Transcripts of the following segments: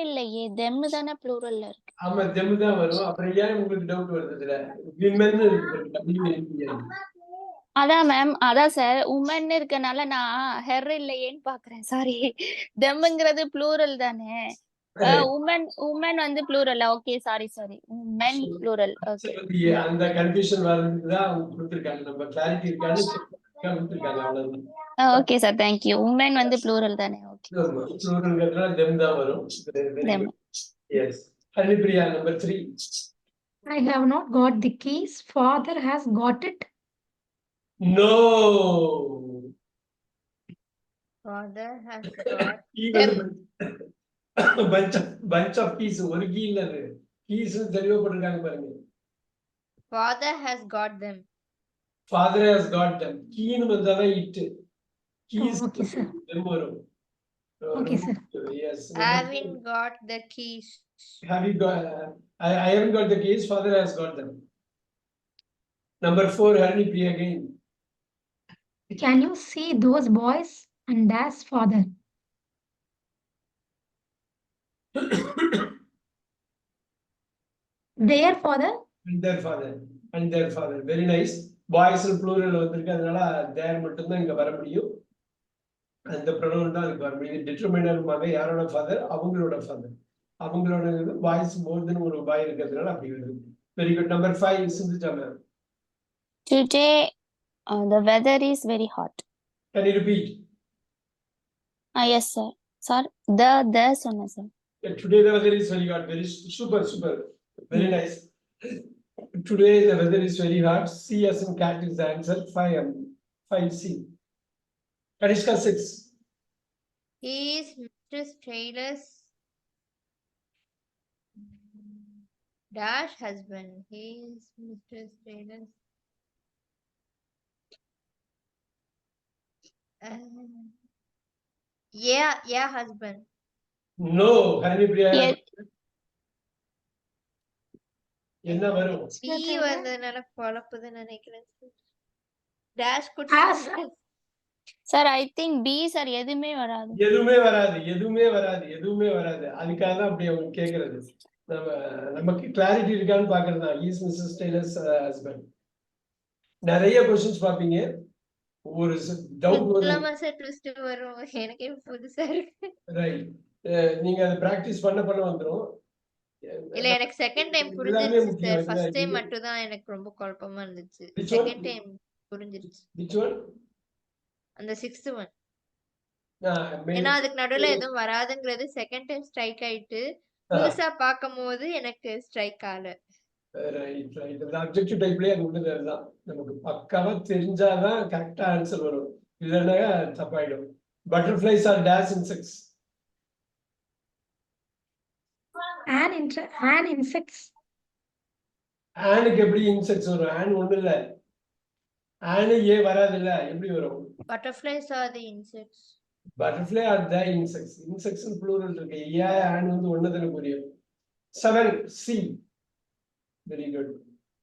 இல்லையே. தெம் தானே ப்ளூரல்ல இருக்கு. ஆமா, தெம் தான் வரும். அப்புறம் ஏன் உங்களுக்கு டவுட் வருது இதுல? விமென் இருக்கு. அதான் மேம். அதான் சார். உமன் இருக்கனால நான் ஹெர் இல்லையேன்னு பாக்குறேன். சாரி. தெம்ங்கிறது ப்ளூரல் தானே. உமன் வந்து plural. Okay, sorry. Men plural. Okay. அந்த கன்ஃபியூஷன் வரதுக்கு தான் அவங்க கொடுத்திருக்காங்க. நம்ம கிளாரிட்டி இருக்கான்னு கொடுத்திருக்காங்க, அவ்வளவுதான். Okay sir, thank you. Women வந்து ப்ளூரல் தானே. ஓகே. ப்ளூரல்ங்கிறதுனால தெம் தான் வரும். Very them. Good. Yes. Haripriya number 3. I have not got the keys. Father has got it. No. Father has got them. bunch of keys. ஒரு key இல்ல அது. keys தெளிவா போட்டுருக்காங்க பாருங்க. Father has got them. Father has got them. கீன்னு வந்தாலே it. keys. Okay, sir. them வரும். Okay, sir. Yes. Haven't got the keys. Have you got? I haven't got the keys. Father has got them. Number 4, Haripriya again. Can you see those boys? And that's father. Their father? And their father. And their father. Very nice. Boys plural வந்திருக்கு, அதனால their மட்டும் தான் இங்க வர முடியும். அந்த pronoun தான் இங்க வர முடியும். டிட்டர்மினர் யாரோட ஃபாதர்? அவங்களோட ஃபாதர். அவங்களோட பாய்ஸ் மோர் தென் ஒரு பாய் இருக்கிறதுனால அப்படி வருது. Very good. Number 5 Sindhuja ma'am. Today the weather is very hot. Can you repeat? Yes sir. Sir, the சொன்ன sir. Today the weather is very hot. Very super. Very nice. Today the weather is very hot. C as in cat is the answer. 5C. Kanishka 6. He is Mr. Taylor's dash husband. He is Mr. Taylor's yeah husband. No, Haripriya. என்ன வரும்? B வந்ததனால குழப்புதுன்னு நினைக்கிறேன். Dash good sir. I think B sir. எதுவுமே வராது. அதுக்காக தான் அப்படி அவங்க கேக்குறது. நமக்கு கிளாரிட்டி இருக்கான்னு பாக்குறது தான். Is Mrs Taylor's husband. நிறைய क्वेश्चंस பாப்பீங்க. ஒரு டவுட் வரும். எனக்கே புதுசா இருக்கு. ரைட். நீங்க அதை பிராக்டிஸ் பண்ண வந்துரும். இல்ல, எனக்கு செகண்ட் டைம் புரிஞ்சிருச்சு சார். ஃபர்ஸ்ட் டைம் மட்டும் தான் எனக்கு ரொம்ப குழப்பமா இருந்துச்சு. செகண்ட் டைம் புரிஞ்சிருச்சு. which one? அந்த 6th ஒன். ஏன்னா அதுக்கு நடுவுல எதுவும் வராதுங்கிறது செகண்ட் டைம் ஸ்ட்ரைக் ஆயிட்டு புதுசா பாக்கும்போது எனக்கு ஸ்ட்ரைக் ஆகல. ரைட். அந்த அப்ஜெக்டிவ் டைப்லயே அது உள்ளதுதான். நமக்கு பக்காவா தெரிஞ்சாதான் கரெக்டா ஆன்சர் வரும். இல்லைன்னா தப்பாயிடும். Butterflies are dash insects. An insects. ஆனுக்கு எப்படி இன்செக்ட்ஸ் வரும்? ஆன் ஒண்ணு இல்ல. ஆனு ஏ வராது இல்ல, எப்படி வரும்? Butterflies are the insects. Butterfly are the insects. Insects plural இருக்கு. ஏ ஆன் வந்து ஒண்ணுதானே புரியும். 7C. Very good.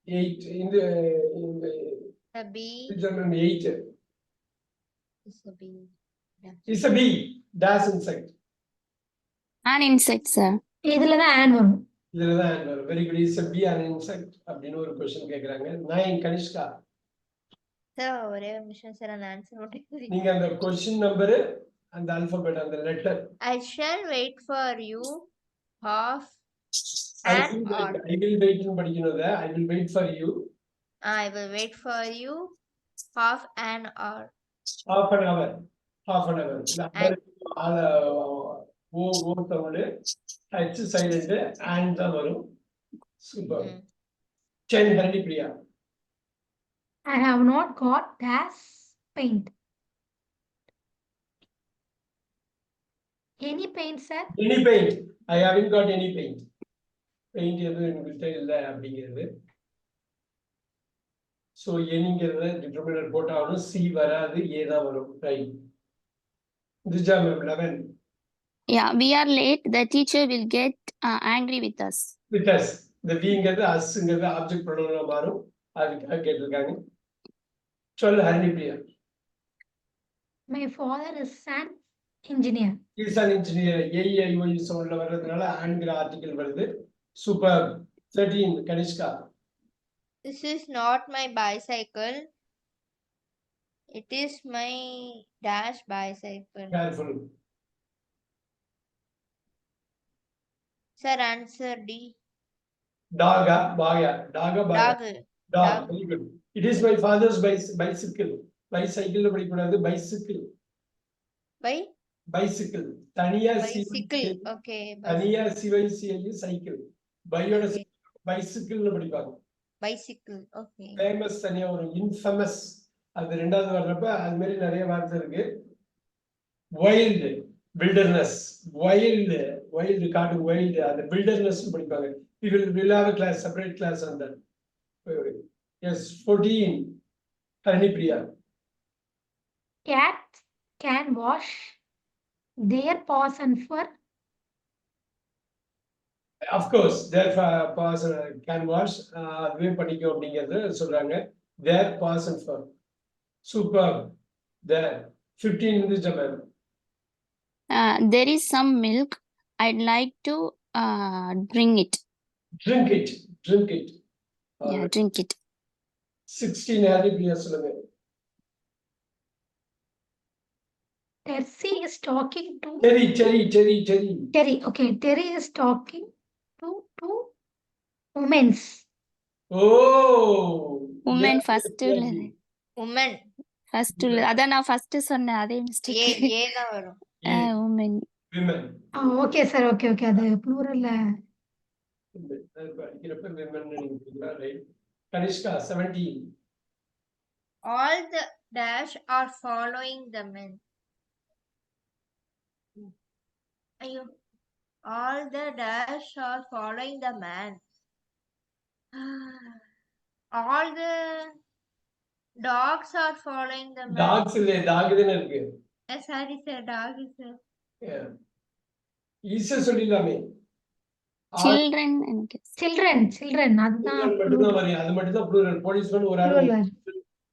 8 இந்த A bee is 8. is a bee. Is a bee. Dash insect. An insect sir. இதுல தான் an வரும். இதுலதான் an வரும். Very good. Is a bee an insect? அப்படின்னு ஒரு क्वेश्चन கேக்குறாங்க. 9 கனிஷ்கா. சார் ஒரே ஒரு நிமிஷம் சார். அந்த ஆன்சர் மட்டும் நீங்க அந்த क्वेश्चन நம்பர் அந்த ஆல்பபெட் அந்த letter. I shall wait for you half I will wait னு படிக்கணும். I will wait for you. I will wait for you half an hour. Half an hour. ஓ Tamil H silent and தான் வரும். Super. 10 Haripriya. I have not got dash paint. Any paint sir? Any paint. I haven't got any paint. Paint எதுவும் என்கிட்ட இல்ல அப்படிங்கிறது. So ஏனிங்கிறத டிட்டர்மினர் போட்டாலும் C வராது, A தான் வரும். Right. Dija ma'am 11. Yeah, we are late. The teacher will get angry with us. With us. The beingகிறது usங்கிறது ஆப்ஜெக்ட் ப்ரொனவுனா மாறும். அதுக்காக கேட்டிருக்காங்க. 12 Haripriya. My father is an engineer. Is an engineer. A E I O U சவுண்ட்ல வர்றதுனால ஆன்கிற ஆர்டிகல் வருது. Super. 13 Kanishka. This is not my bicycle. It is my dash bicycle. Careful. Sir, answer D. டாகா பாயா டாகா பாயா Dog. Dog. Very good. It is my father's bicycle. Bicycle படிக்கூடாது, bicycle. By bicycle தனியா bicycle. Okay. தனியா சிவைசிஐ cycle. பையோட Okay. பைசிக்கிள்னு படிப்பாங்க. Bicycle. Okay. Famous தனியா ஒரு இன்ஃபேமஸ் அது ரெண்டாவது வர்றப்ப அது மாதிரி நிறைய வார்த்தை இருக்கு. Wild wilderness. வைல்டு காட்டு வைல்டு அது வில்டர்னஸ் படிப்பாங்க. Will have a class, separate class on that. Yes, 14 Harini Priya. Cats can wash their paws and fur. Of course, their paws can wash. அதுவே பண்ணிக்கோ அப்படிங்கிறது சொல்றாங்க. Their paws and fur. Super. There. 15 இருந்துச்சு ma'am. There is some milk. I'd like to drink it. Drink it. Yeah, drink it. 16 Harini Priya சொல்லுங்க. Terry is talking to Cherry. Terry. Okay, Terry is talking to two women's. Oh. Women Yeah, first. Cherry. Woman. First. அதான் நான் first சொன்னேன், அதே mistake. A தான் வரும். Yeah, Women. women. Okay, sir. Okay. அது plural. படிக்கிறப்ப women நினைக்கிறீங்களா? Right. Kanishka 17. All the dash are following the men. Ayyo. All the dash are following the man. All the dogs are following the man. Dogs இல்ல, dog தானே இருக்கு. Sorry sir, dog is sir. ஈஸியா சொல்லிடலாமே. Children எனக்கு. Children. அதுதான் மட்டும்தான் வரும். அது மட்டும் தான் ப்ளூரல். போலீஸ்மேன் ஒரு ஆள், plural.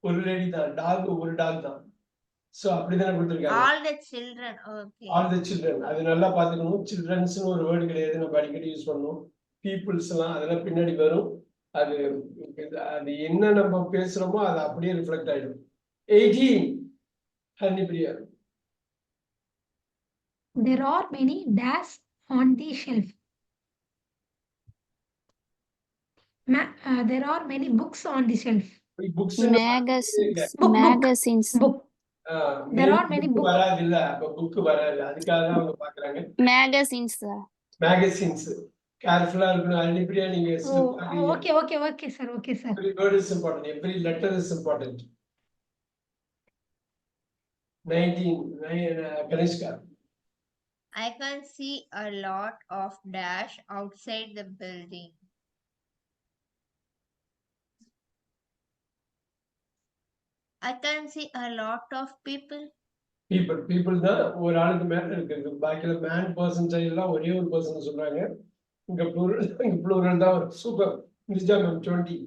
ஒரு லேடி தான். டாக் ஒரு டாக் தான். சோ அப்படிதானே கொடுத்திருக்காங்க. All the children. Okay. All the children. அது நல்லா பாத்துக்கணும். சில்ட்ரன்ஸ்னு ஒரு வேர்டு கிடையாது, நம்ம அடிக்கடி யூஸ் பண்ணுவோம். பீப்புள்ஸ் எல்லாம் அதெல்லாம் பின்னாடி வரும். அது என்ன நம்ம பேசுறோமோ அது அப்படியே ரிஃப்ளெக்ட் ஆயிடும். 18 Harini Priya. There are many dash on the shelf. There are many books on the shelf. Books Magazines. Book. There are many books. வராது இல்ல, அப்ப புக் வராது. அதுக்காக தான் அவங்க பாக்குறாங்க. Magazines. மேகசின்ஸ். கேர்ஃபுல்லா இருக்கணும். ஹரிணி பிரியா நீங்க Okay, sir. every word is important, every letter is important. 19 Kanishka. I can see a lot of dash outside the building. I can see a lot of people. people தான் ஒரு ஆளுக்கு மேல இருக்கு. பாக்கில man person எல்லாம் ஒரே ஒரு person சொல்றாங்க. இங்க plural தான் ஒரு super. நிஜா ma'am 20.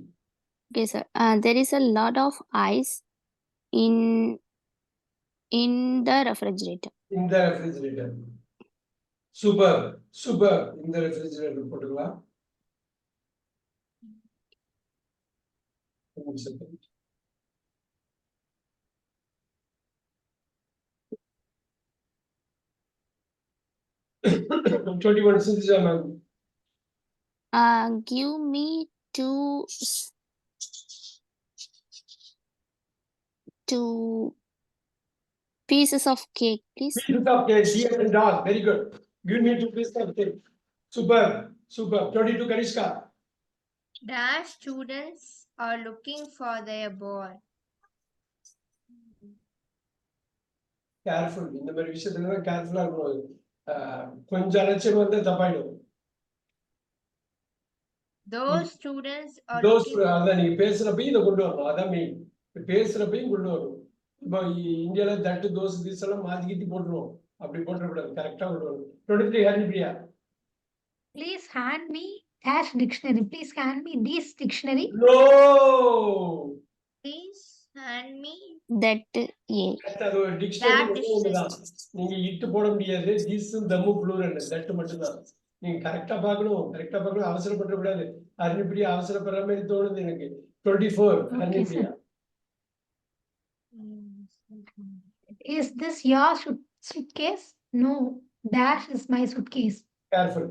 Okay, sir. There is a lot of ice in the refrigerator. In the refrigerator. Super. இந்த ரெஃப்ரிஜரேட்டர் போட்டுக்கலாம். ஒரு second. I'm 21 Cynthia ma'am. Give me two pieces of cake, please. Pieces of cake, deer and dog. Very good. Give me 2 pieces of cake. Super. 22 Kanishka. Dash students are looking for their ball. Careful. இந்த மாதிரி விஷயத்துல தான் கேர்ஃபுல்லா இருக்கணும். கொஞ்சம் அலட்சியம் வந்து தப்பாயிடும். Those students are அதான் நீங்க பேசுறப்பையும் இதை கொண்டு வரணும். அதான் மெயின். பேசுறப்பையும் கொண்டு வரணும். இப்போ இந்தியால தட்டு தோசை தீஸ் எல்லாம் மாத்தி கீத்தி போட்டுருவோம். அப்படி போட்டுறக்கூடாது. கரெக்டா கொண்டு வரணும். 23 Haripriya. Please hand me dash dictionary. Please hand me this dictionary. No. Please Hand me that a அது ஒரு டிக்ஷனரி that ஒண்ணுதான். நீங்க இட்டு போட முடியாது. திஸ் தம்மு ப்ளூரல் தட் மட்டும்தான். நீங்க கரெக்டா பார்க்கணும் அவசரப்பட கூடாது. ஹரிப்பிரியா அவசரப்படுற மாதிரி தோணுது எனக்கு. 24 Okay, Haripriya. Is this your suitcase? No, dash is my suitcase. Careful.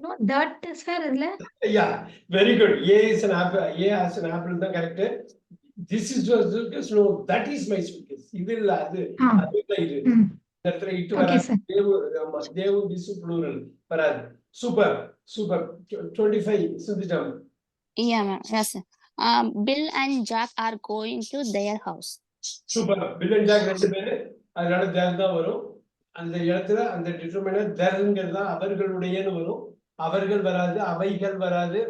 No, that is fair, isn't it? Yeah, very good. A is an apple. A as an apple தான் correct. This is your suitcase. No, that is my suitcase. இது இல்ல அது. அதுதான் இது. இந்த இடத்துல இட்டு Okay, வராது. sir. ஆமா தேவு திஸ் ப்ளூரல் வராது. Super 25 சிந்திச்சோம். yeah ma'am. Yes sir. Bill and Jack are going to their house. Super. Bill and Jack ரெண்டு பேரு அதனால தேர் தான் வரும். அந்த இடத்துல அந்த டிட்டர்மினர் தேர்ங்கிறது தான் அவர்களுடையன்னு வரும். அவர்கள் வராது, அவைகள் வராது,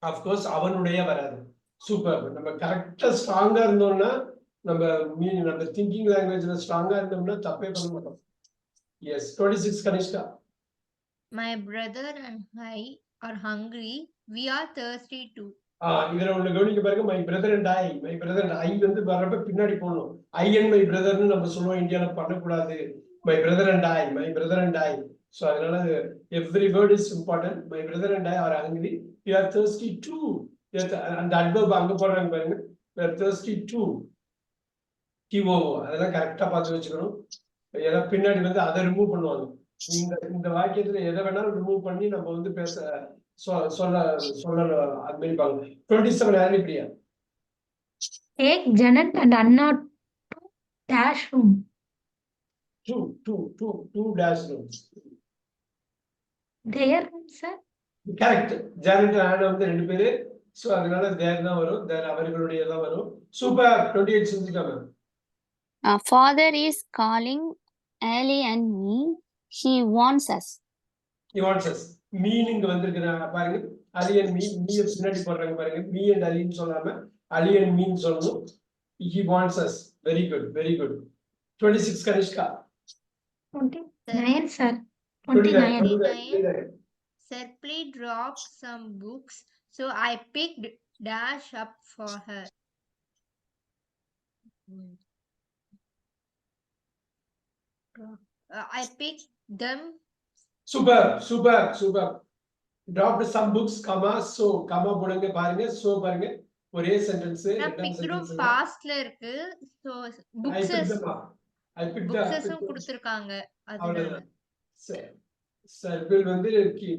அப்கோர்ஸ் அவனுடைய வராது. சூப்பர். நம்ம கரெக்டா ஸ்ட்ராங்கா இருந்தோம்னா நம்ம திங்கிங் லாங்குவேஜ்ல ஸ்ட்ராங்கா இருந்தோம்னா தப்பே பண்ண மாட்டோம். Yes 26 Kanishka. My brother and I are hungry. We are thirsty too. இதுல ஒண்ணு கவனிக்க பாருங்க. மை பிரதர் அண்ட் ஐ வந்து வர்றப்ப பின்னாடி போடணும். ஐ அண்ட் மை பிரதர்னு நம்ம சொல்லுவோம். இந்தியால பண்ணக்கூடாது. My brother and I. So அதனால every word is important. My brother and I are hungry. We are thirsty too. அந்த அட்வர்ப் அங்க போடுறாங்க பாருங்க. We are thirsty too. அதெல்லாம் கரெக்டா பார்த்து வச்சுக்கணும். ஏன்னா பின்னாடி வந்து அதை ரிமூவ் பண்ணுவாங்க. இந்த வாக்கியத்துல எதை வேணாலும் ரிமூவ் பண்ணி நம்ம வந்து சொல்ல அது மாதிரி பாருங்க. 27 Haripriya. Take Janet and Anna to dash room. Two dash rooms. Their room, sir. Correct. Janet ஆனா வந்து ரெண்டு பேரு. சோ அதனால தேர் தான் வரும். தேர் அவர்களுடைய தான் வரும். Super. 28 சிந்திக்காம. Father is calling Ali and me. He wants us. He wants us. Meaning வந்திருக்குறாங்க பாருங்க. அலி அண்ட் மீ பின்னாடி போடுறாங்க பாருங்க. மீ அண்ட் அலின்னு சொல்லாம அலி அண்ட் மீன் சொல்லணும். He wants us. Very good. 26 Kanishka. 29, sir. 29. Serpli dropped some books, so I picked dash up for her. I picked them. Super. Dropped some books, comma, so comma போடுங்க பாருங்க. So பாருங்க ஒரே sentence. பிக்டும் பாஸ்ட்ல இருக்கு. So புக்ஸஸும் கொடுத்திருக்காங்க. அதுதான் சர்பில் வந்து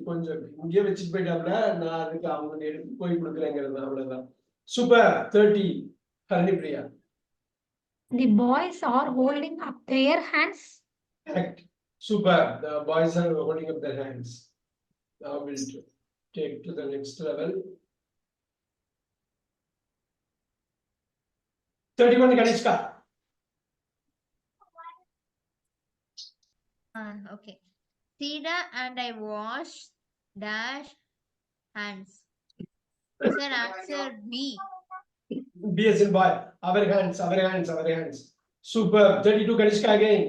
கொஞ்சம் இங்கே வச்சுட்டு போயிட்டாப்ல. நான் அதுக்கு அவங்க எடுத்து போய் கொடுக்குறேங்கிறது அவ்வளவுதான். Super. 30 Haripriya. The boys are holding up their hands. Correct. Super. The boys are holding up their hands. Now we'll take to the next level. 31 Kanishka. Okay. Sida and I washed dash hands. Sir, answer B. B as in boy. Our hands. Super. 32 Kanishka again.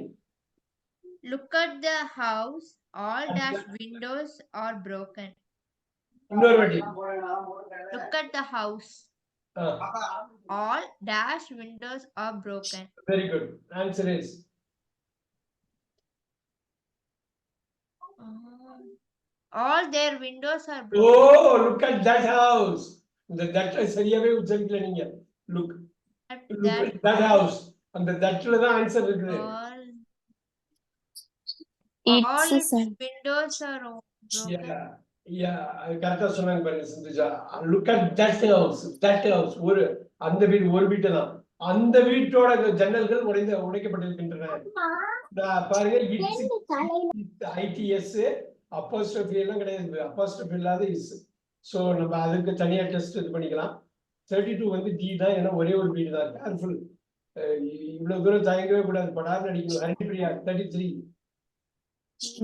Look at the house. All dash windows are broken. Look at the house. All dash windows are broken. Very good. Answer is all their windows are broken. Oh, look at that house. That சரியாவே உச்சரிக்கல நீங்க. Look at that house. அந்த தட்ல தான் answer இருக்குது. All its windows are broken. Yeah, கரெக்டா சொன்னாங்க பாருங்க Sindhuja. Look at that house. அந்த வீட்டு தான். அந்த வீட்டோட ஜன்னல்கள் உடைக்கப்பட்டிருக்கின்றன. பாருங்க ITS அப்போஸ்ட்ரோஃபி எல்லாம் கிடையாது. அப்போஸ்ட்ரோஃபி இல்லாத இஸ். சோ நம்ம அதுக்கு தனியா டெஸ்ட் இது பண்ணிக்கலாம். 32 வந்து D தான். ஏன்னா ஒரே ஒரு வீடு தான். கேர்ஃபுல். இவ்வளவு தூரம் தயங்கவே கூடாது. படார்னு அடிக்கணும். Haripriya 33.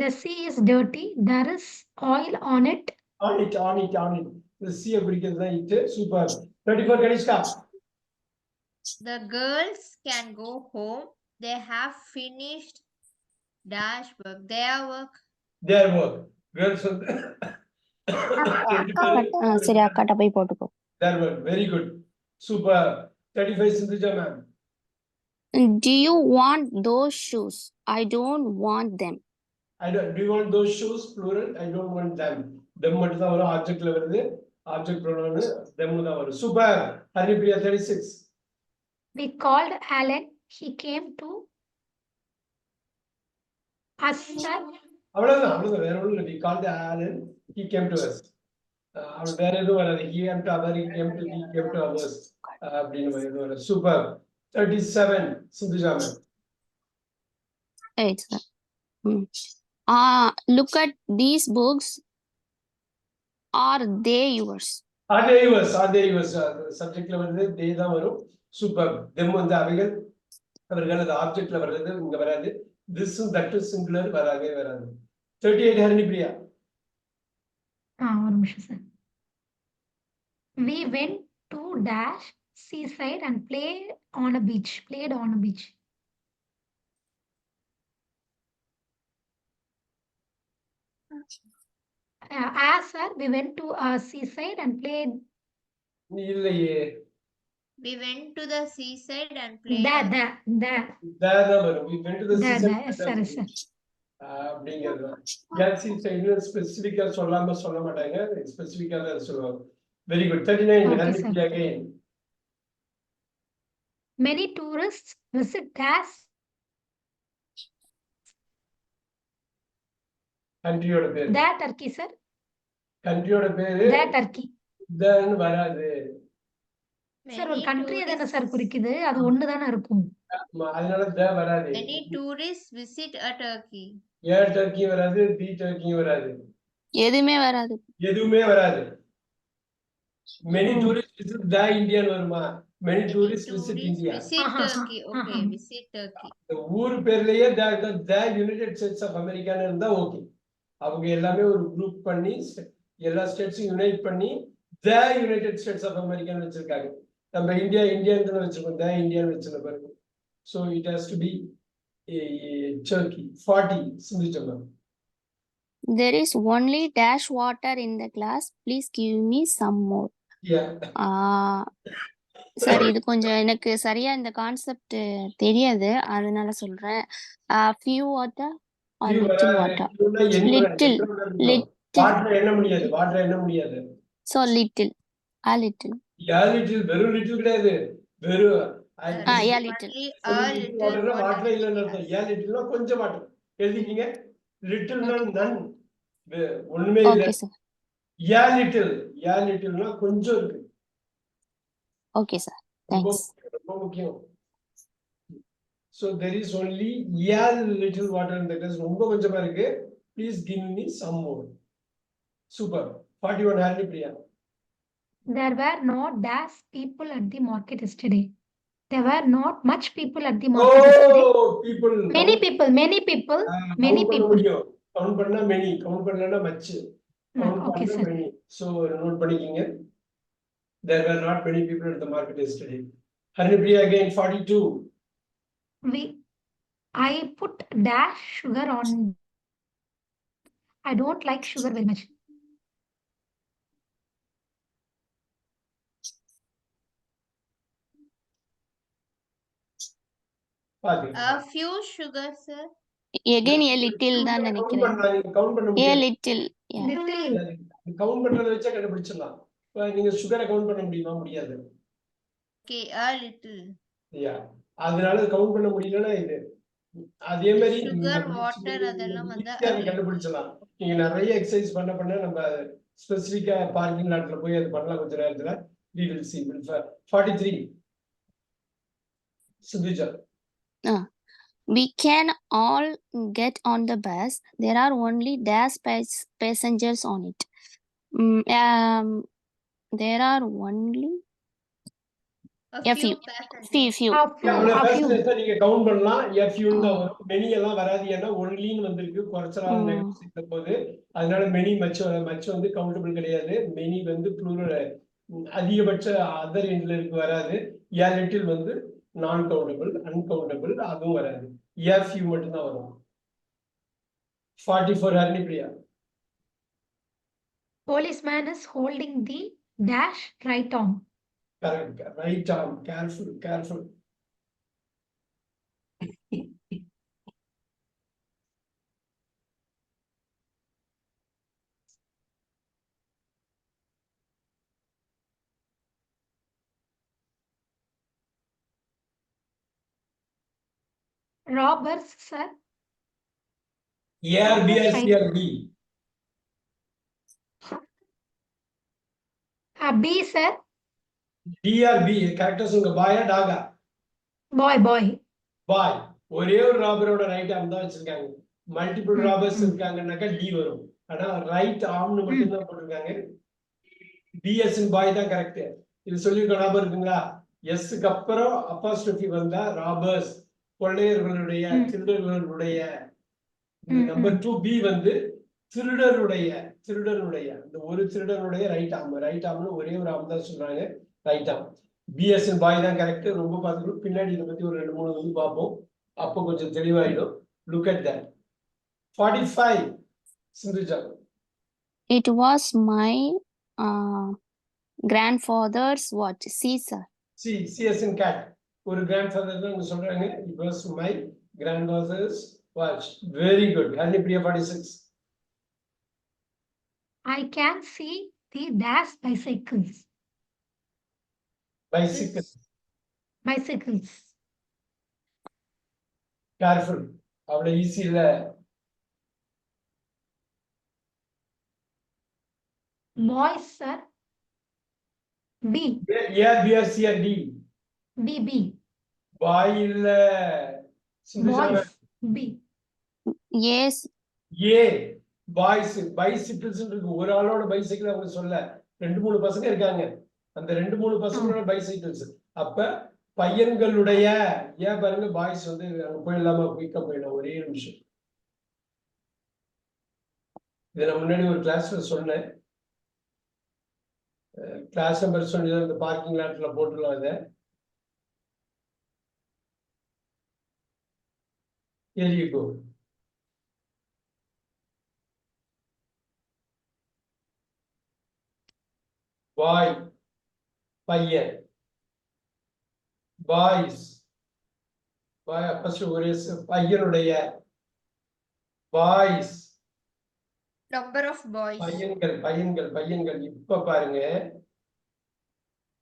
The sea is dirty. There is oil on it. On it. The sea குடிக்கிறது தான் it. Super. 34 Kanishka. The girls can go home. They have finished dash work. Their work. their work. Girls வந்து சரி அக்காட்ட போய் போட்டுக்கோ. their work. Very good. Super. 35 Sindhuja ma'am. Do you want those shoes? I don't want them. Do you want those shoes? Plural. I don't want them. Them மட்டும் தான் வரும். ஆப்ஜெக்ட்ல வருது. Object pronoun them தான் வரும். Super. Haripriya 36. We called Alan. He came to us, sir. அவ்வளவுதான் வேற ஒண்ணும் இல்லை. We called Alan. He came to us. அவன் வேற எதுவும் வராது. He came to our, he came to ours. அப்படின்னு எதுவும் வராது. Super. 37 Sindhuja ma'am. Right, sir. Look at these books. Are they yours? Are they yours? சப்ஜெக்ட்ல வந்து they தான் வரும். Super. them வந்து அவைகள் அவர்கள் அது ஆப்ஜெக்ட்ல வர்றது இங்க வராது. this that singular வராது. 38 Haripriya. ஒரு நிமிஷம் sir. We went to dash seaside and played on a beach. As sir, we went to a seaside and played. இல்லையே. We went to the seaside and played. there தான் வரும். We went to the seaside. Yes, sir. அப்படிங்கிறது கேல்சி side ஸ்பெசிஃபிக்கா சொல்ல மாட்டாங்க. ஸ்பெசிஃபிக்கா தான் சொல்லுவாங்க. Very good. 39 Haripriya again. Many tourists visit dash. கண்ட்ரியோட பேரு. That Turkey, sir. கண்ட்ரியோட பேரு That Turkey. then வராது. சார் ஒரு கண்ட்ரி தானே சார் குறிக்குது, அது ஒண்ணு தானே இருக்கும். அதனால the வராது. Many tourists visit a Turkey. Turkey வராது. Turkey வராது. எதுவுமே வராது. Many tourists visit the Indian வருமா? Many tourists visit India. Visit Turkey. Okay, visit Turkey. ஊர் பேர்லயே the United States of America இருந்தா ஓகே. அவங்க எல்லாமே ஒரு குரூப் பண்ணி எல்லா ஸ்டேட்ஸையும் யுனைட் பண்ணி the United States of America வச்சிருக்காங்க. நம்ம இந்தியான்னு வச்சிருக்கோம். the Indian வச்சிருக்க பாருங்க. So it has to be Turkey. 40 Sindhuja ma'am. There is only dash water in the glass. Please give me some more. Yeah. சரி, இது கொஞ்சம் எனக்கு சரியா இந்த கான்செப்ட் தெரியாது, அதனால சொல்றேன். few water or little water. Little. Water என்ன முடியாது. So little. A little. வெறும் லிட்டில் கிடையாது. வெறும் yeah, little. Only a little water இல்லன்னு அர்த்தம். லிட்டில்னா கொஞ்சம் வாட்டர் எழுதிக்கீங்க. லிட்டில்னா none. ஒண்ணுமே இல்ல. Okay, sir. லிட்டில்னா கொஞ்சம் இருக்கு. Okay, sir. Thanks. ரொம்ப முக்கியம். So there is only little water in the glass. ரொம்ப கொஞ்சமா இருக்கு. Please give me some more. Super. 41 Haripriya. There were no dash people at the market yesterday. There were not much people at the market yesterday. People. Many people. Count பண்ணா many. Count பண்ணலனா much. Okay, sir. Many. So note பண்ணிக்கீங்க. There were not many people at the market yesterday. Haripriya again 42. I put dash sugar on. I don't like sugar very much. A few sugar, sir. Again a little தான் நினைக்கிறேன். Count பண்ண A முடியாது. little. Yeah. Count பண்றத வச்சா கண்டுபிடிச்சிடலாம். நீங்க சுகரை count பண்ண முடியாது. Okay, a little. அதனால கவுண்ட் பண்ண முடியலன்னா இது அதே மாதிரி சுகர் வாட்டர் அதெல்லாம் வந்து கண்டுபிடிச்சலாம். நீங்க நிறைய எக்ஸசைஸ் பண்ண நம்ம ஸ்பெசிபிக்கா பார்க்கிங் லாட்ல போய் அது பண்ணலாம் கொஞ்ச நேரத்துல. we will see. 43 Sindhuja. We can all get on the bus. There are only dash passengers on it. There are only a few passengers. நீங்க கவுண்ட் பண்ணலாம். few தான் வரும். many எல்லாம் வராது. ஏன்னா only ன்னு வந்திருக்கு. குறைச்சலான நெகட்டிவ் போது அதனால many much வந்து கவுண்டபிள் கிடையாது. many வந்து ப்ளூரல் அதிகபட்ச அதர் எண்ட்ல இருக்கு வராது. little வந்து நான் கவுண்டபிள் அன்கவுண்டபிள் அதுவும் வராது. few மட்டும் தான் வரும். 44 Harnipriya. Policeman is holding the dash right arm. Correct. Right arm. Careful, careful. Robbers, sir. Here, B, Right. here, B. B, sir. D or B. Characters உங்க பாயா டாகா Boy, boy. பாய். ஒரே ஒரு ராபரோட right arm தான் வச்சிருக்காங்க. Multiple robbers ம். இருக்காங்கன்னாக்கா D வரும். ஆனா right ஆர்ம்னு மட்டும் தான் போட்டிருக்காங்க. பிஎஸ் பாய் தான் கரெக்ட். இது சொல்லியிருக்க ஞாபகம் இருக்குங்களா? எஸ்க்கு அப்புறம் அப்போஸ்ட்ரோபி வந்தா ராபர்ஸ், கொள்ளையர்களுடைய, திருடர்களுடைய. நம்பர் 2 பி வந்து திருடருடைய இந்த ஒரு திருடனுடைய ரைட் ஆர்ம்னு ஒரே ஒரு ஆர்ம் தான் சொல்றாங்க. Right arm. பிஎஸ் பாய் தான் கரெக்ட். ரொம்ப பார்த்துக்கணும். பின்னாடி இதை பத்தி ஒரு 2-3 வந்து பார்ப்போம். அப்போ கொஞ்சம் தெளிவாயிடும். Look at that. 45 Sindhuja. It was my grandfather's watch. See, sir. CS in cat. ஒரு grandfather தான் சொல்றாங்க. It was my grandfather's watch. Very good. Harnipriya 46. I can see the dash bicycles. Bicycles. Careful. அவ்வளவு ஈஸி இல்ல. Boys, sir. B. A, B, C, or D. B. பாய் இல்ல. Boys. B. Yes. ஏ boys பைசிக்கிள்ஸ் இருக்கு. ஒரு ஆளோட bicycle அவங்க சொல்ல 2-3 பசங்க இருக்காங்க. அந்த 2-3 பசங்களோட பைசைக்கிள்ஸ். அப்ப பையன்களுடைய ஏன் பாருங்க, பாய்ஸ் வந்து அங்க போயிடலாமா, குயிக்கா போயிடலாம். ஒரே நிமிஷம். இதை நான் முன்னாடி ஒரு கிளாஸ்ல சொன்னேன். கிளாஸ் நம்பர் சொல்லி இந்த பார்க்கிங் லாட்ல போட்டுடலாம். இதை here you go. பாய் பையன், பாய்ஸ் பாய் ஃபர்ஸ்ட் ஒரே பையனுடைய, பாய்ஸ் Number of boys. பையன்கள். இப்ப பாருங்க,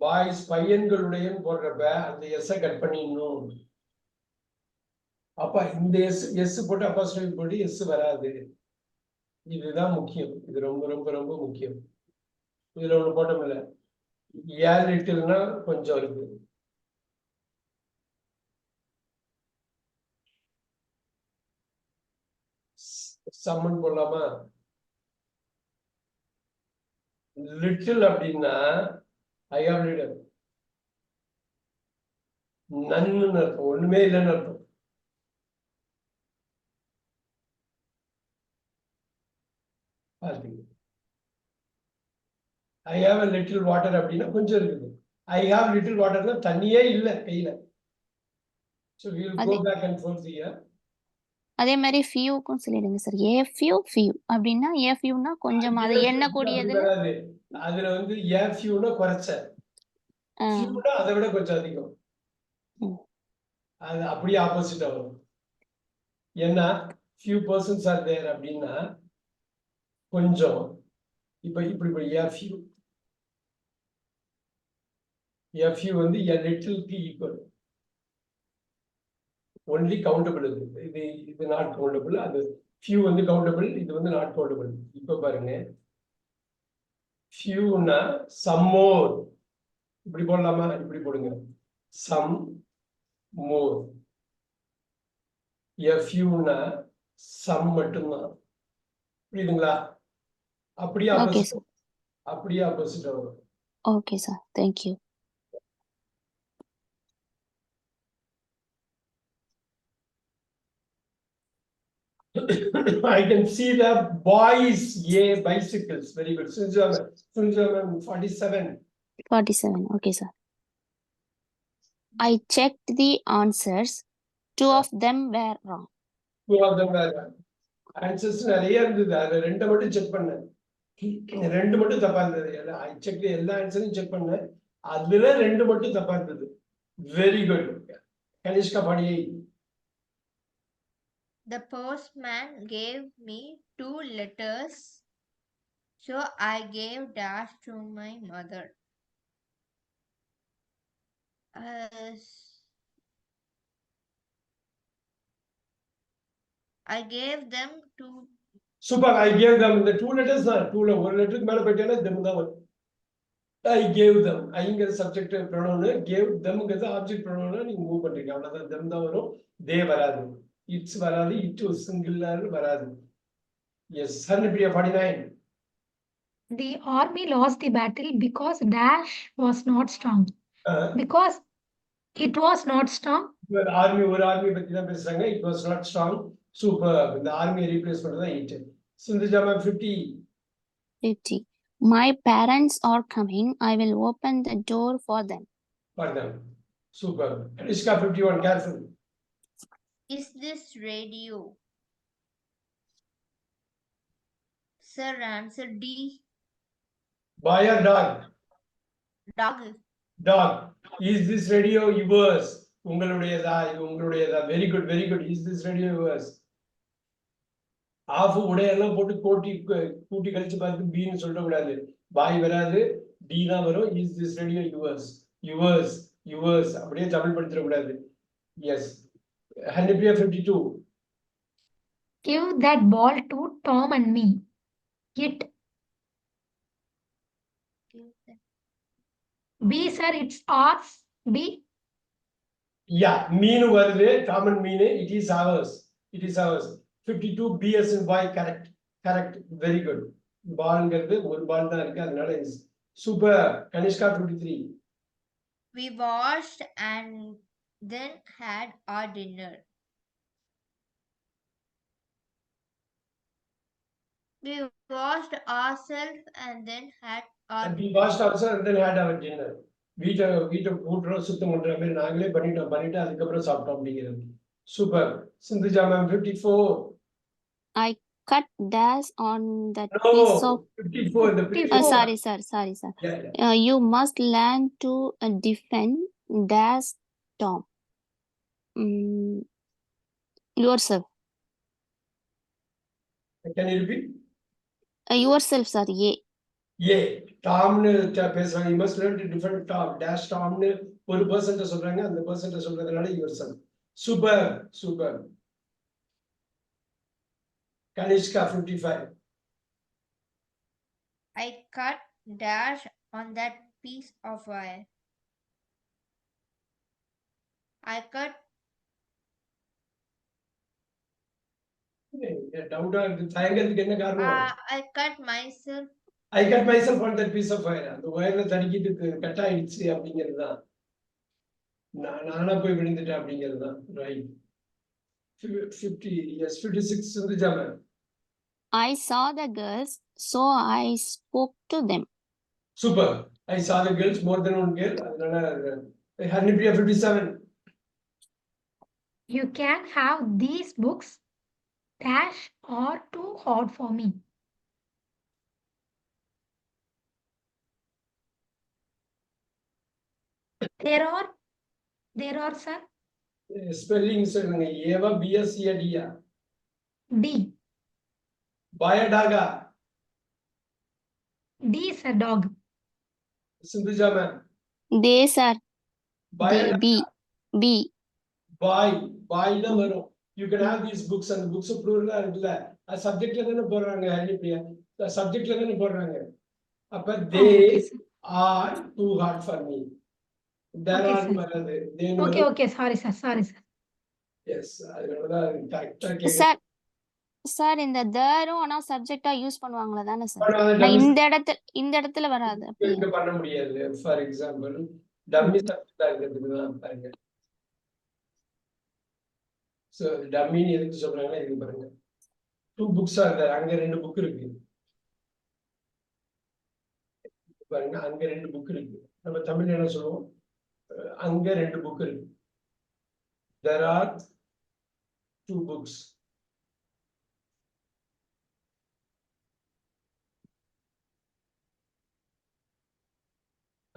பாய்ஸ் பையன்களுடைய போடுறப்ப அந்த எஸ் கட் பண்ணிடணும். அப்ப இந்த எஸ் போட்டு அப்போஸ்ட்ரோபி போட்டு எஸ் வராது. இதுதான் முக்கியம். இது ரொம்ப ரொம்ப ரொம்ப முக்கியம். இதுல ஒண்ணு போட்டோம் இல்ல, ஏன் லிட்டில்னா கொஞ்சம் இருக்கு. சம்மன் போடலாமா? லிட்டில் அப்படின்னா ஐ ஹவ் லிட்டில், நன்னு அர்த்தம், ஒண்ணுமே இல்லைன்னு அர்த்தம். I have a little water அப்படின்னா கொஞ்சம் இருக்குது. ஐ ஹாவ் லிட்டில் வாட்டர்னா தண்ணியே இல்ல கையில. So we will go back and forth here. அதே மாதிரி ஃபியூக்கும் சொல்லிடுங்க சார். ஏஃப்யூ ஃபியூ அப்படின்னா ஏஃப்யூனா கொஞ்சம் அது எண்ணக்கூடியது. அதுல வந்து ஏஃப்யூனா குறைச்ச, ஃபியூனா அதை விட கொஞ்சம் அதிகம். அது அப்படியே ஆப்போசிட் ஆகும். ஏன்னா few persons are there அப்படின்னா கொஞ்சம். இப்ப இப்படி FU வந்து a little க்கு equal. only countable இது not countable. அது few வந்து countable, இது வந்து not countable. இப்ப பாருங்க, few னா some more இப்படி போடலாமா? இப்படி போடுங்க, some more. FU னா some மட்டும்தான். புரியுதுங்களா? அப்படியே ஆப்போசிட் ஆகும். Okay sir, thank you. I can see the boys bicycles. Very good. Sunjam 47. 47. Okay, sir. I checked the answers. 2 of them were wrong. 2 of them were wrong. Answers நிறைய இருந்தது. அதுல 2 மட்டும் check பண்ணேன். 2 மட்டும் தப்பா இருந்தது. ஐ செக் எல்லா ஆன்சரையும் செக் பண்ணேன். அதுல 2 மட்டும் தப்பா இருந்தது. Very good. Kanishka 48. The postman gave me 2 letters, so I gave dash to my mother. I gave them to. Super. I gave தம். இந்த 2 லெட்டர்ஸ் தான். 2ல ஒரு லெட்டருக்கு மேல போயிட்டேன்னா them தான் வரும். I gave them. ஐங்கிறது சப்ஜெக்ட் ப்ரொனவுன், கேவ் தம்ங்கிறது ஆப்ஜெக்ட் ப்ரொனவுன். நீங்க மூவ் பண்றீங்க, அவ்வளவுதான். them தான் வரும். தே வராது. இட்ஸ் வராது. இட் சிங்குலர் வராது. Yes. Harnipriya 49. The army lost the battle because dash was not strong. Because it was not strong. Army, ஒரு ஆர்மி பத்தி தான் பேசுறாங்க. It was not strong. Super. இந்த ஆர்மியை ரீப்ளேஸ் பண்றதா it. Sindhuja ma'am 50. 50. My parents are coming. I will open the door for them. For them. Super. Kanishka 51. Careful. Is this radio? Sir, answer D. Boy or dog? Dog. Dog. Is this radio yours? உங்களுடையதா? இது உங்களுடையதா? Very good, very good. Is this radio yours? Of உடையெல்லாம் போட்டு கூட்டி கழிச்சு பார்த்து பின்னு சொல்லக்கூடாது. பாய் வராது, டி தான் வரும். Is this radio yours? Yours, yours அப்படியே Tamil படுத்திடக்கூடாது. S. ஹனிப்ரியா 52. Give that ball to Tom and me. It. B, sir, it's ours. B. Yeah, மீன் வருது. Common mean. It is hours. It is hours. 52. B as in boy. Correct. Correct. Very good. பால்ங்கிறது ஒரு பால் தான் இருக்கு, அதனால is. Super. Kanishka 53. We washed and then had our dinner. We washed ourselves and then had our. And we washed also and then had our dinner. வீட்டை கூட்டுறோம், சுத்தம் பண்ற மாதிரி நாங்களே பண்ணிட்டு அதுக்கப்புறம் சாப்பிட்டோம் அப்படிங்கிறது. Super. Sindhuja ma'am 54. I cut dash on that No, piece of. 54. The 54. Sorry, sir. Sorry, sir. Yeah. You must learn to defend dash Tom. Yourself. Can you repeat? Yourself, sir. A. ஏ. டாம்னு பேசுறாங்க. You must learn to defend Tom. Dash டாம்னு ஒரு பர்சன்ட்ட சொல்றாங்க. அந்த பர்சன்ட்ட சொல்றதுனால yourself. Super, super. Kanishka 55. I cut dash on that piece of wire. I cut. டவுட்டா இருக்கு. தயங்கத்துக்கு என்ன காரணம்? I cut myself. I cut myself on that piece of wire. அந்த வயர்ல தடுக்கிட்டு cut ஆயிடுச்சு அப்படிங்கிறது தான். நானா போய் விழுந்துட்டேன் அப்படிங்கிறது தான். Right. 50. Yes. 56. Sindhuja ma'am. I saw the girls, so I spoke to them. Super. I saw the girls, more than one girl. அதனால Harnipriya 57. You can have these books. Dash are too hard for me. There are, sir. Spelling சொல்லுங்க. ஏவா, பிஎஸ்சியா, டியா? D. பாயா டாகா? D, sir, dog. Sindhuja ma'am. They, sir. பாயா They. B. B. Boy தான் வரும். You can have these books. அந்த books ப்ளூரலா இருக்குல்ல, அது சப்ஜெக்ட்ல தானே போடுறாங்க. ஹரிப்ரியா சப்ஜெக்ட்ல தானே போடுறாங்க. அப்ப they Okay, sir. are too hard for me. There Okay, are sir. வராது. Okay. Sorry, sir. Yes. அதனாலதான் கரெக்டா கேக்குறேன். Sir. சார் இந்த தேரும் ஆனா சப்ஜெக்டா யூஸ் பண்ணுவாங்களா தானே சார்? நான் இந்த இடத்துல வராது. இங்க பண்ண முடியாது. ஃபார் எக்ஸாம்பிள் டம்மி சப்ஜெக்டா இருக்கிறதுக்கு தான் பாருங்க. சோ டம்மின்னு எதுக்கு சொல்றாங்கன்னா இது பாருங்க. 2 books are there. அங்க 2 புக் இருக்கு பாருங்க. அங்க 2 புக் இருக்கு. நம்ம தமிழ்ல என்ன சொல்லுவோம்? அங்க 2 புக் இருக்கு. There are 2 books.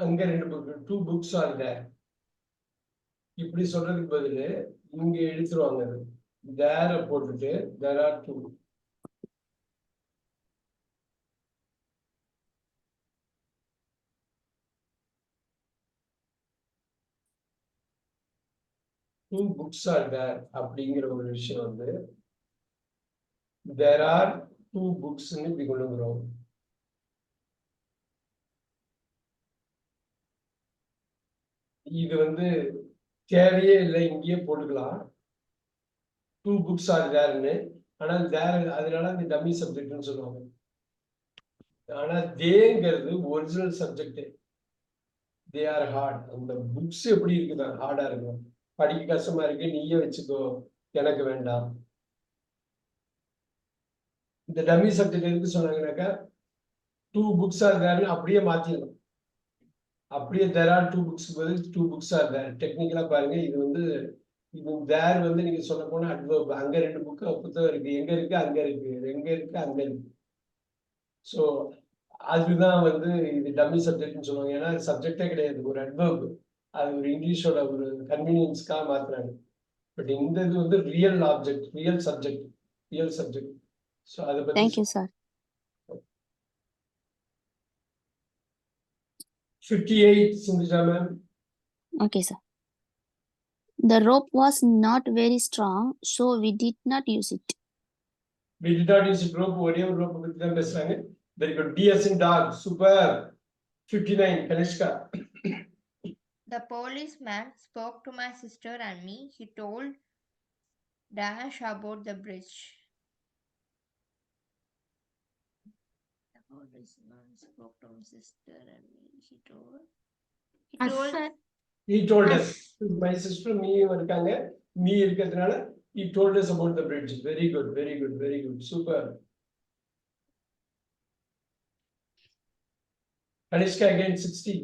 அங்க 2 புக், 2 books are there. இப்படி சொல்றதுக்கு பதிலு இங்க எடுத்துருவாங்க அது. there போட்டுட்டு there are 2. Two books are there அப்படிங்கிற ஒரு விஷயம் வந்து there are 2 books ன்னு இப்படி கொண்டு வந்துரும். இது வந்து தேவையே இல்லை, இங்கேயே போட்டுக்கலாம். 2 books are thereன்னு. ஆனா there அதனால அந்த டம்மி சப்ஜெக்ட்னு சொல்லுவாங்க. ஆனா தேங்கிறது original subject. They are hard. அந்த புக்ஸ் எப்படி இருக்குதா ஹார்டா இருக்கும், படிக்க கஷ்டமா இருக்கு, நீயே வச்சுக்கோ, எனக்கு வேண்டாம். இந்த டம்மி சப்ஜெக்ட் எதுக்கு சொன்னாங்கன்னாக்கா 2 books are thereன்னு அப்படியே மாத்திடலாம். அப்படியே there are 2 books பதில் 2 books are there. டெக்னிக்கலா பாருங்க, இது வந்து இது there வந்து நீங்க சொல்ல போனா அட்வர்ப். அங்க 2 புக் புத்தகம் இருக்கு, எங்க இருக்கு அங்க இருக்கு, எங்க இருக்கு அங்க இருக்கு. ஸோ அதுதான் வந்து இது டம்மி சப்ஜெக்ட்னு சொல்லுவாங்க. ஏன்னா சப்ஜெக்டே கிடையாது, ஒரு அட்வர்ப். அது ஒரு இங்கிலீஷோட ஒரு கன்வீனியன்ஸ்க்காக மாத்துறாங்க. பட் இந்த இது வந்து real object, real subject. So அதை பத்தி Thank you, sir. 58 Sindhuja ma'am. Okay, sir. The rope was not very strong, so we did not use it. We did not use it. rope, ஒரே ஒரு rope பத்தி தான் பேசுறாங்க. Very good. D as in dog. Super. 59 Kanishka. The policeman spoke to my sister and me. He told Dash about the bridge. The policeman spoke to my sister and me. He told Sir. He told us. My sister, me இருக்காங்க. me இருக்கிறதுனால he told us about the bridge. Very good, very good, very good. Super. Kanishka again 60.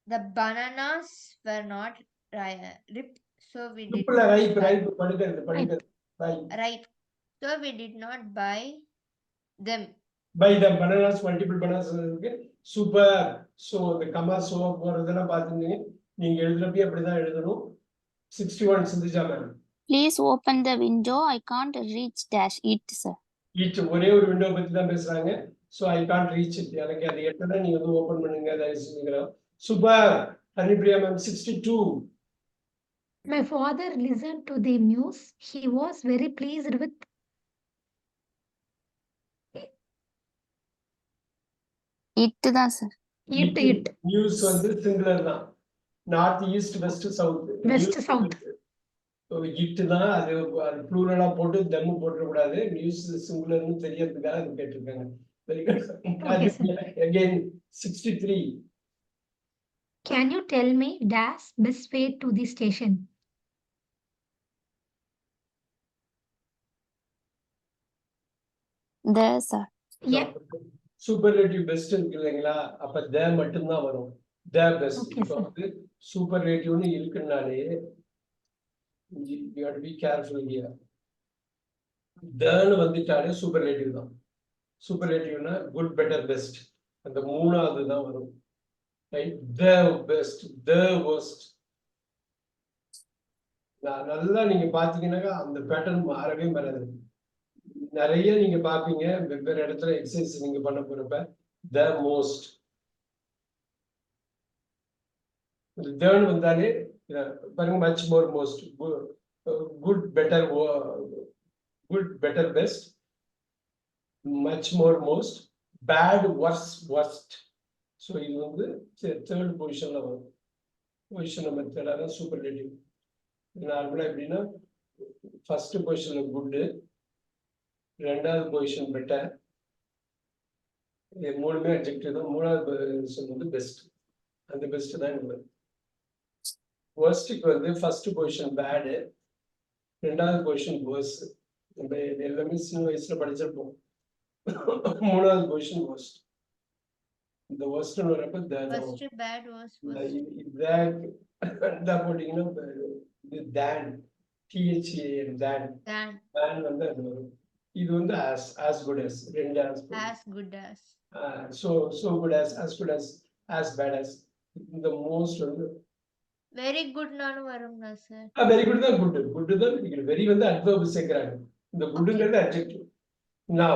the bananas were not ripe, so we did Triple not ripe, buy, படிக்கிறது. ripe, so we did not buy them. By the bananas, multiple bananas இருக்கு. Super. So the comma so போறதெல்லாம் பாத்துங்க. நீங்க எழுதுறப்ப அப்படிதான் எழுதணும். 61 Sindhuja ma'am. Please open the window. I can't reach dash it, sir. Each ஒரே ஒரு window பத்தி தான் பேசுறாங்க. So I can't reach it. எனக்கு அது எட்டனா நீங்க வந்து ஓபன் பண்ணுங்க, தயவு செஞ்சுங்க. Super. Haripriya ma'am 62. My father listened to the news. He was very pleased with It தான், sir. it. நியூஸ் வந்து சிங்குலர் தான். North east west south. West, south. இட்டு தான், அது ப்ளூரலா போட்டு தம்மு போட்டுற கூடாது. நியூஸ் சிங்குலர்னு தெரியறதுக்காக அது கேட்டிருக்காங்க. Very good. Okay, sir. Again 63. Can you tell me dash best way to the station? There, sir. Yeah. Superlative best இருக்கு இல்லைங்களா, அப்ப த மட்டும்தான் வரும். The best. Okay, இப்போ sir. வந்து சூப்பர்லேட்டிவ்னு இருக்குனாலே you have to be careful here. தன்னு வந்துட்டாலே சூப்பர்லேட்டிவ் தான். சூப்பர்லேட்டிவ்னா good better best, அந்த மூணாவது தான் வரும். Right. The best, the worst. நல்லா நீங்க பாத்தீங்கன்னாக்கா அந்த பேட்டர்ன் மாறவே மாறாது. நிறைய நீங்க பாப்பீங்க வெவ்வேறு இடத்துல எக்ஸசைஸ் நீங்க பண்ண போறப்ப த மோஸ்ட் தேர்ட் வந்தாலே பாருங்க, much more most, good better, good better best, much more most, bad worse worst. So இது வந்து தேர்ட் பொசிஷன்ல வரும். பொசிஷன் நம்பர் தேர்டாக சூப்பர்லேட்டிவ். நார்மலா எப்படின்னா ஃபர்ஸ்ட் பொசிஷன்ல குட், ரெண்டாவது பொசிஷன் பெட்டர், மூணுமே அட்ஜெக்டிவ் தான். மூணாவது பொசிஷன் வந்து பெஸ்ட். அந்த பெஸ்ட் தான் நம்ம. வர்ஸ்டுக்கு வந்து ஃபர்ஸ்ட் பொசிஷன் பேடு, ரெண்டாவது பொசிஷன் வர்ஸ். நம்ம எல்லாமே சின்ன வயசுல படிச்சிருப்போம். மூணாவது பொசிஷன் வர்ஸ்ட். இந்த வர்ஸ்ட் வரப்ப First bad was worst. போட்டீங்கன்னா இது தேன், THAN, தேன் Than, தேன் வந்து அது வரும். இது வந்து as good as, ரெண்டு as as good as. so good as good as as bad as. The most வந்து வெரி குட்னாலும் வரும்னா சார்? வெரி குட் தான், குட் தான். வெரி வந்து அட்வர்ப் சேர்க்கிறாங்க. இந்த குட்ங்கிறது அட்ஜெக்டிவ். Now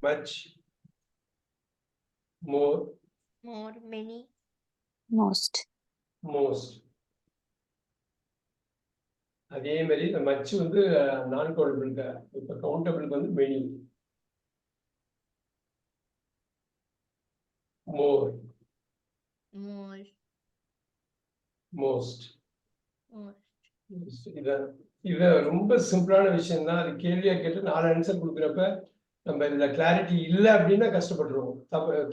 much, more, மோர், மெனி. most. most. அதே மாதிரி இந்த மச் வந்து நான் கவுண்டபிளுக்கு, இப்ப கவுண்டபிளுக்கு வந்து மெனி, மோர், மோர், மோஸ்ட். மோர். இத ரொம்ப சிம்பிளான விஷயம் தான். அது கேள்வியா கேட்டு 4 ஆன்சர் கொடுக்குறப்ப நம்ம இதுல கிளாரிட்டி இல்லை அப்படின்னா கஷ்டப்பட்டுருவோம்.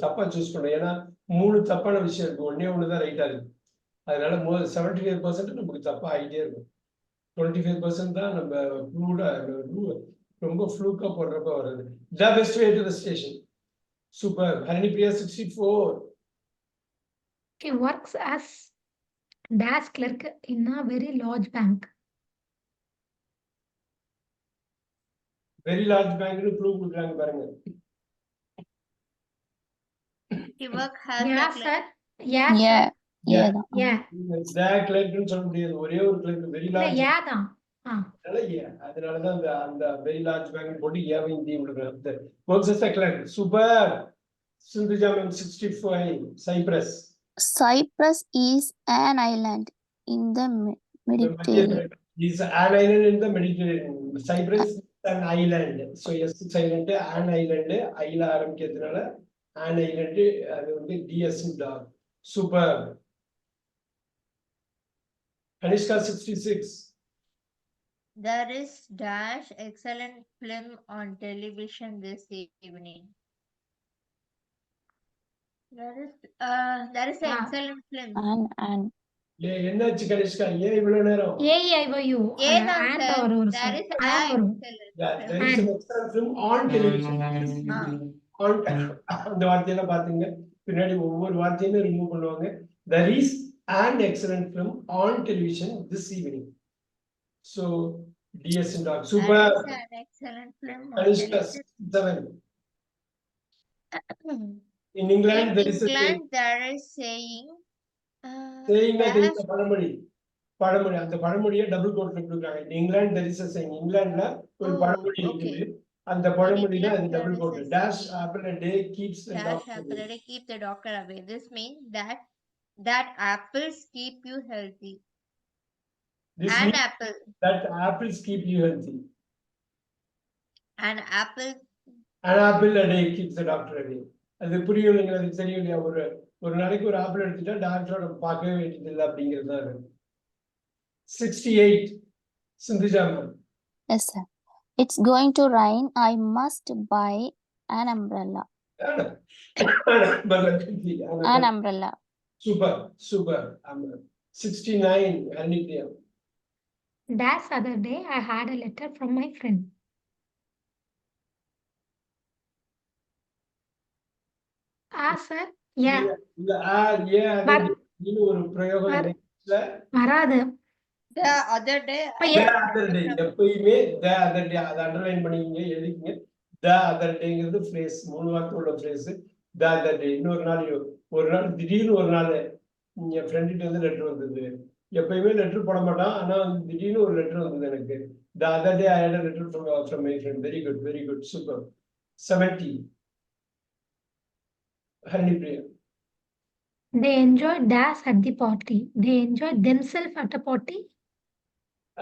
தப்பா சூஸ் பண்ணோம். ஏன்னா 3 தப்பான விஷயம் இருக்கு, ஒன்னே ஒண்ணுதான் ரைட்டா இருக்கு. அதனால 75% நமக்கு தப்பா ஆகிட்டே இருக்கும். 25% தான் நம்ம ரொம்ப ஃப்ளூக்கா போடுறப்ப வர்றது. The best way to the station. Super. Harinipriya 64. Okay, works as dash clerk in a very large bank. Very large பேங்க்னு க்ளூ கொடுக்குறாங்க பாருங்க. He work has Yeah, a sir. Yeah, sir. Yeah. Yeah. Yeah தான். Yeah. கிளர்க்னு சொல்ல முடியாது, ஒரே ஒரு clerk very இல்ல large. yeah தான். அதனாலதான் அந்த வெரி லார்ஜ் பேங்க் போட்டு ஏவையும் இந்தியும் கொடுக்குறாங்க. Super. Sindhuja ma'am 65. Cyprus. Cyprus is an island in the Mediterranean. Is an island in the Mediterranean. Cyprus is an island. So yes, silent an island. ஐல ஆரம்பிக்கிறதுனால an island அது வந்து ds டாக். Super. Kanishka 66. There is dash excellent film on television this evening. There is an Ah. excellent film. And என்னாச்சு கனிஷ்கா, ஏன் இவ்வளவு நேரம்? AIOU. ஏதான் And sir. வரும் There sir. is And an வரும். Yeah, excellent there film. is an excellent film on television. அந்த வார்த்தையெல்லாம் பாத்துங்க, பின்னாடி ஒவ்வொரு வார்த்தையுமே ரிமூவ் பண்ணுவாங்க. There is an excellent film on television this evening. So DS and dog. Super. There is an excellent film on Kanishka television. 7. In England In there is a England there is saying saying that there is dash a பழமொழி. அந்த பழமொழியை double கோட்ல கொடுக்குறாங்க. In England there is a saying. இங்கிலாந்துல ஒரு Oh, பழமொழி okay. இருக்குது. அந்த பழமொழி தான் England அது double there is quote. a Dash saying, apple a day keeps the dash doctor apple away. a day keep the doctor away. This means that apples keep you healthy. This An means apple. that apples keep you healthy. An apple. An apple a day keeps the doctor away. அது புரியும் இல்லைங்களா? அது தெரியும் இல்லையா? ஒரு நாளைக்கு ஒரு apple எடுத்துட்டா டாக்டரோட பார்க்கவே வேண்டியது இல்லை அப்படிங்கிறது தான். 68. Sindhuja ma'am. yes sir. It's going to rain. I must buy an umbrella. An umbrella. Super. 69. Haripriya. Dash other day I had a letter from my friend. Sir. Yeah. இல்ல ஒரு பிரயோகம் இல்ல. வராது. The other day. The other day. எப்பயுமே the other day அதை underline பண்ணிக்கங்க, எழுதிக்கங்க. The other dayங்கிறது phrase, 3 வார்த்தை உள்ள phrase. The other day. ஒரு நாள் திடீர்னு ஒரு நாள் என் ஃப்ரெண்டுகிட்ட வந்து லெட்டர் வந்தது. எப்பயுமே லெட்டர் போட மாட்டான், ஆனா திடீர்னு ஒரு லெட்டர் வந்தது எனக்கு. The other day I had a letter from my friend. Very good. Super. 70. Haripriya. They enjoyed dash at the party. They enjoyed themselves at a party.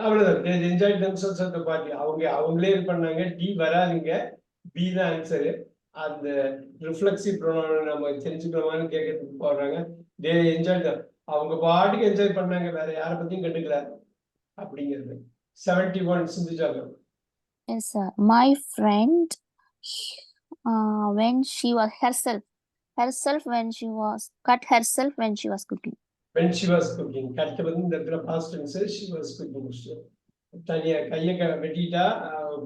அவ்வளவுதான். They enjoyed themselves at the party. அவங்களே இது பண்ணாங்க. D வராதுங்க, B தான் answer. அந்த reflexive pronoun நம்ம தெரிஞ்சுக்கலாமான்னு கேட்கறதுக்கு போடுறாங்க. They enjoyed them. அவங்க பாட்டுக்கு என்ஜாய் பண்ணாங்க, வேற யாரை பத்தியும் கண்டுக்கல அப்படிங்கிறது. 71. Sindhuja ma'am. Yes sir. My friend when she was herself when she was cut herself when she was cooking. When she was cooking. Correct வந்து இந்த இடத்துல past tense. she was cooking. தனியா கையை வெட்டிட்டா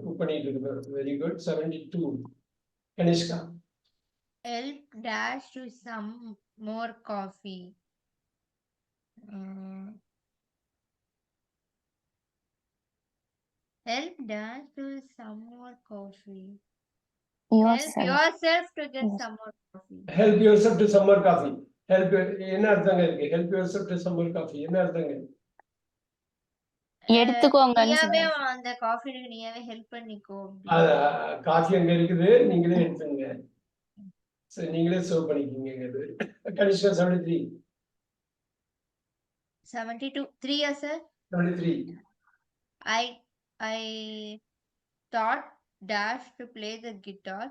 குக் பண்ணிட்டு இருக்கு. Very good. 72. Kanishka. Help dash to some more coffee. Help dash to some more coffee. yourself. yourself to get Yes. some more coffee. help yourself to some more coffee. help என்ன அர்த்தங்க இருக்கு? help yourself to some more coffee என்ன அர்த்தங்க? எடுத்துக்கோங்கன்னு நீயாவே சொல்லுவாங்க. அந்த காஃபிக்கு நீயாவே help பண்ணிக்கோ அது coffee அங்க இருக்குது, நீங்களே எடுத்துங்க. சரி, நீங்களே சர்வ் பண்ணிக்கிங்க. Kanishka 73. 72 3 years sir. 73. I taught Dash to play the guitar.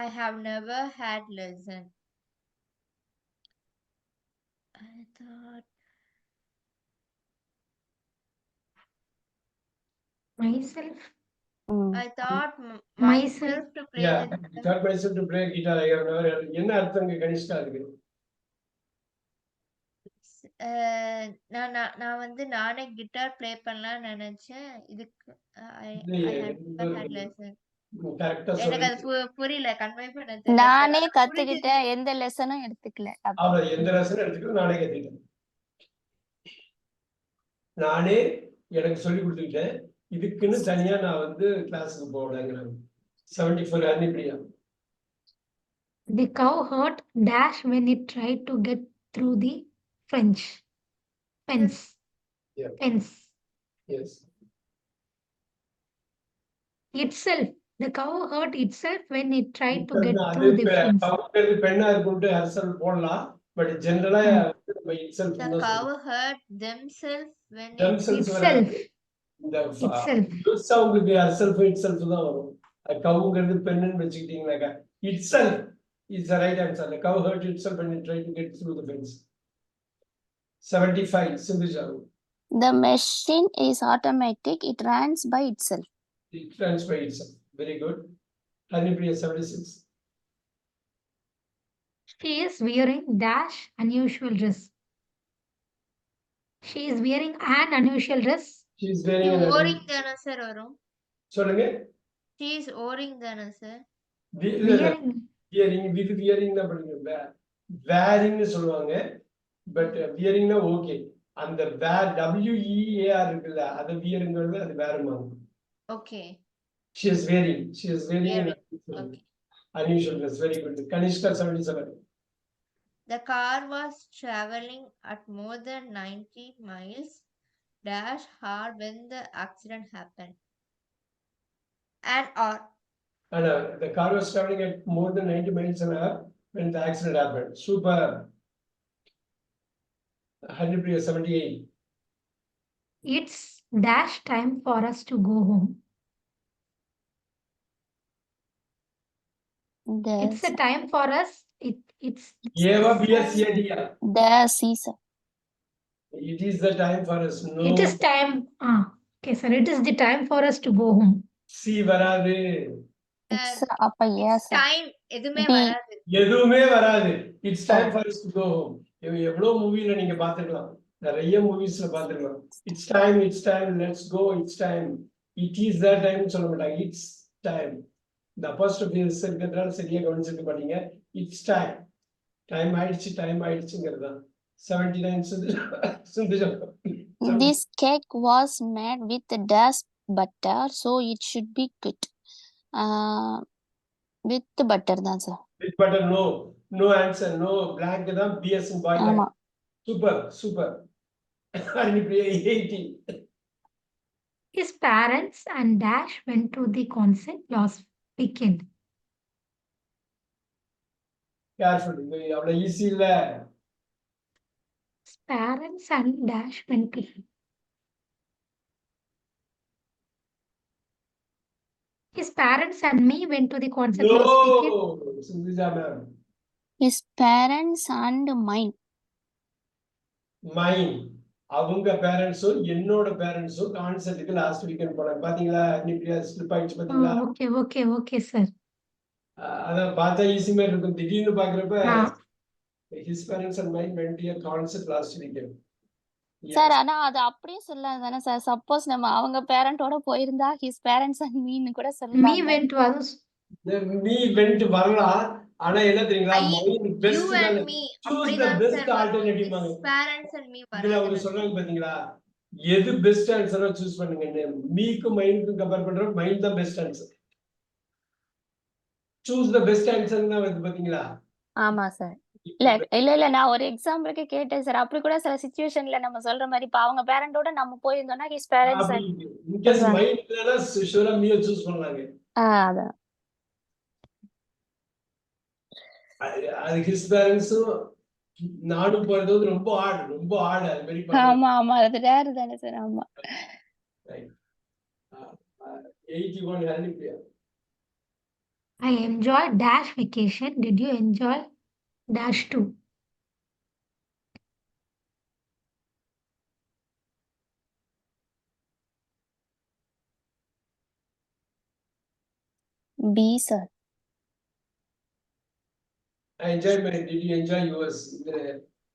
I have never had lesson. I thought Myself. ம். I thought Myself. myself to play Yeah, the guitar. taught myself to play guitar. I have never had. என்ன அர்த்தங்க கனிஷ்கா இருக்கு? நான் வந்து நானே guitar play பண்ணலாம்னு நினைச்சேன். இதுக்கு I had never had lesson. கரெக்டா எனக்கு அது சொல்லுங்க. புரியல, கன்வே பண்ண தெரியல. நானே கத்துக்கிட்டேன், எந்த லெசனும் எடுத்துக்கல. அப்படி. அவ்வளவு எந்த லெசன் எடுத்துக்கணும், நானே கத்துக்கிட்டேன். நானே எனக்கு சொல்லி கொடுத்துக்கிட்டேன். இதுக்குன்னு தனியா நான் வந்து கிளாஸுக்கு போகலங்கிறேன். 74 Haripriya. The cow hurt Dash when it tried to get through the fence. Yeah. Fence. Yes. Itself. The cow hurt itself when it tried to get அது through the fence. கவுங்கிறது பெண்ணா இருக்கும்ட்டு ஹர்சல் போடலாம். பட் ஜெனரலா நம்ம itself The ன்னு cow சொல்றோம். hurt themselves when it Themselves Itself. வராது. இந்த Itself. யூஸா உங்களுக்கு ஹர்சல்ஃப் இட்செல்ஃப் தான் வரும். கவுங்கிறது பெண்ணுன்னு வச்சுக்கிட்டீங்கன்னாக்கா itself is the right answer. The cow hurt itself when it tried to get through the fence. 75 Sindhuja. The machine is automatic, it runs by itself. It runs by itself. Very good. Haripriya 76. She is wearing Dash unusual dress. She is wearing an unusual dress. She is wearing an ஓரிங் தானே sir வரும்? சொல்லுங்க. She is wearing தானே சார்? Wearing. Wearing with wearing தான் பண்ணுங்க. வேரிங்னு சொல்லுவாங்க. But வியரிங்னா ஓகே. அந்த வேர் WEAR இருக்குல்ல, அது வியரிங்கிறது அது வேறமாங்க. Okay. She is wearing Wearing. an Okay. unusual dress. Very good. Kanishka 77. The car was traveling at more than 90 miles dash hard when the accident happened. And And the car was traveling at more than 90 miles an hour when the accident happened. Super. Haripriya 78. It's Dash time for us to go home. It's a time for us. It's Eva BSCIDA. The season. It is the time for us. No. it is time. Okay, sir. It is the time for us to go home. See வராது. It's அப்ப yes. time எதுமே B. வராது. எதுவுமே வராது. It's time for us to go home. எவ்வளவு மூவில நீங்க பாத்துக்கலாம். நிறைய மூவிஸ்ல பாத்துக்கலாம். It's time, let's go, it's time. It is the time சொல்ல மாட்டாங்க. It's time. இந்த apostrophe இருக்கிறதுனால சரியா கவனிச்சிருக்க மாட்டீங்க. It's time. டைம் ஆயிடுச்சுங்கிறது தான். 79 Sindhuja. This cake was made with dash butter, so it should be good. With butter தான் sir. With butter, no answer, no blank தான் BS in boy. ஆமா. Super. Haripriya 80. His parents and Dash went to the concert last weekend. Careful, அவ்வளவு easy இல்ல. His parents and Dash went to. His parents and me went to the concert last weekend. No, Sindhuja ma'am. His parents and mine. Mine. அவங்க பேரண்ட்ஸும் என்னோட பேரண்ட்ஸும் கான்சர்ட்டுக்கு last weekend போனாங்க. பாத்தீங்களா? Haripriya slip ஆயிடுச்சு பாத்தீங்களா? Okay, sir. அதான் பார்த்தா ஈஸி மாதிரி இருக்கும். திடீர்னு பாக்குறப்ப Ah. his parents and mine went to a concert last weekend. Sir ஆனா அது அப்படியே சொல்லாது தானே சார். சப்போஸ் நம்ம அவங்க பேரண்டோட போயிருந்தா his parents and meன்னு கூட Me சொல்லலாம். went to others. நீ வெண்ட் வரலாம். ஆனா என்ன தெரியுங்களா? You best and me choose the அப்படிதான் best சார் வரும். alternative. His parents and me இதுல அவங்க வராது. சொல்றாங்க பாத்தீங்களா? எது பெஸ்ட் ஆன்சரா சூஸ் பண்ணுங்க. மீக்கும் மைனுக்கும் கம்பேர் பண்ற மைண்ட் தான் best answer. Choose the best answer தான் வருது பாத்தீங்களா? ஆமா சார். இல்ல நான் ஒரு எக்ஸாம்பிளுக்கு கேட்டேன் சார். அப்படி கூட சில சிச்சுவேஷன்ல நம்ம சொல்ற மாதிரி இப்ப அவங்க பேரண்டோட நம்ம போயிருந்தோம்னா ஹிஸ் பேரண்ட்ஸ் இன்கேஸ் மைண்ட் இல்லைன்னா ஷூரா மீ சூஸ் பண்ணலாங்க. அதான். அது ஹிஸ் பேரண்ட்ஸும் நானும் போறது வந்து ரொம்ப ஆடு அது மாதிரி ஆமா ஆமா அது ரேர் தானே சார். ஆமா. 81 Haripriya. I enjoyed dash vacation. Did you enjoy dash too? B sir. Did you enjoy yours?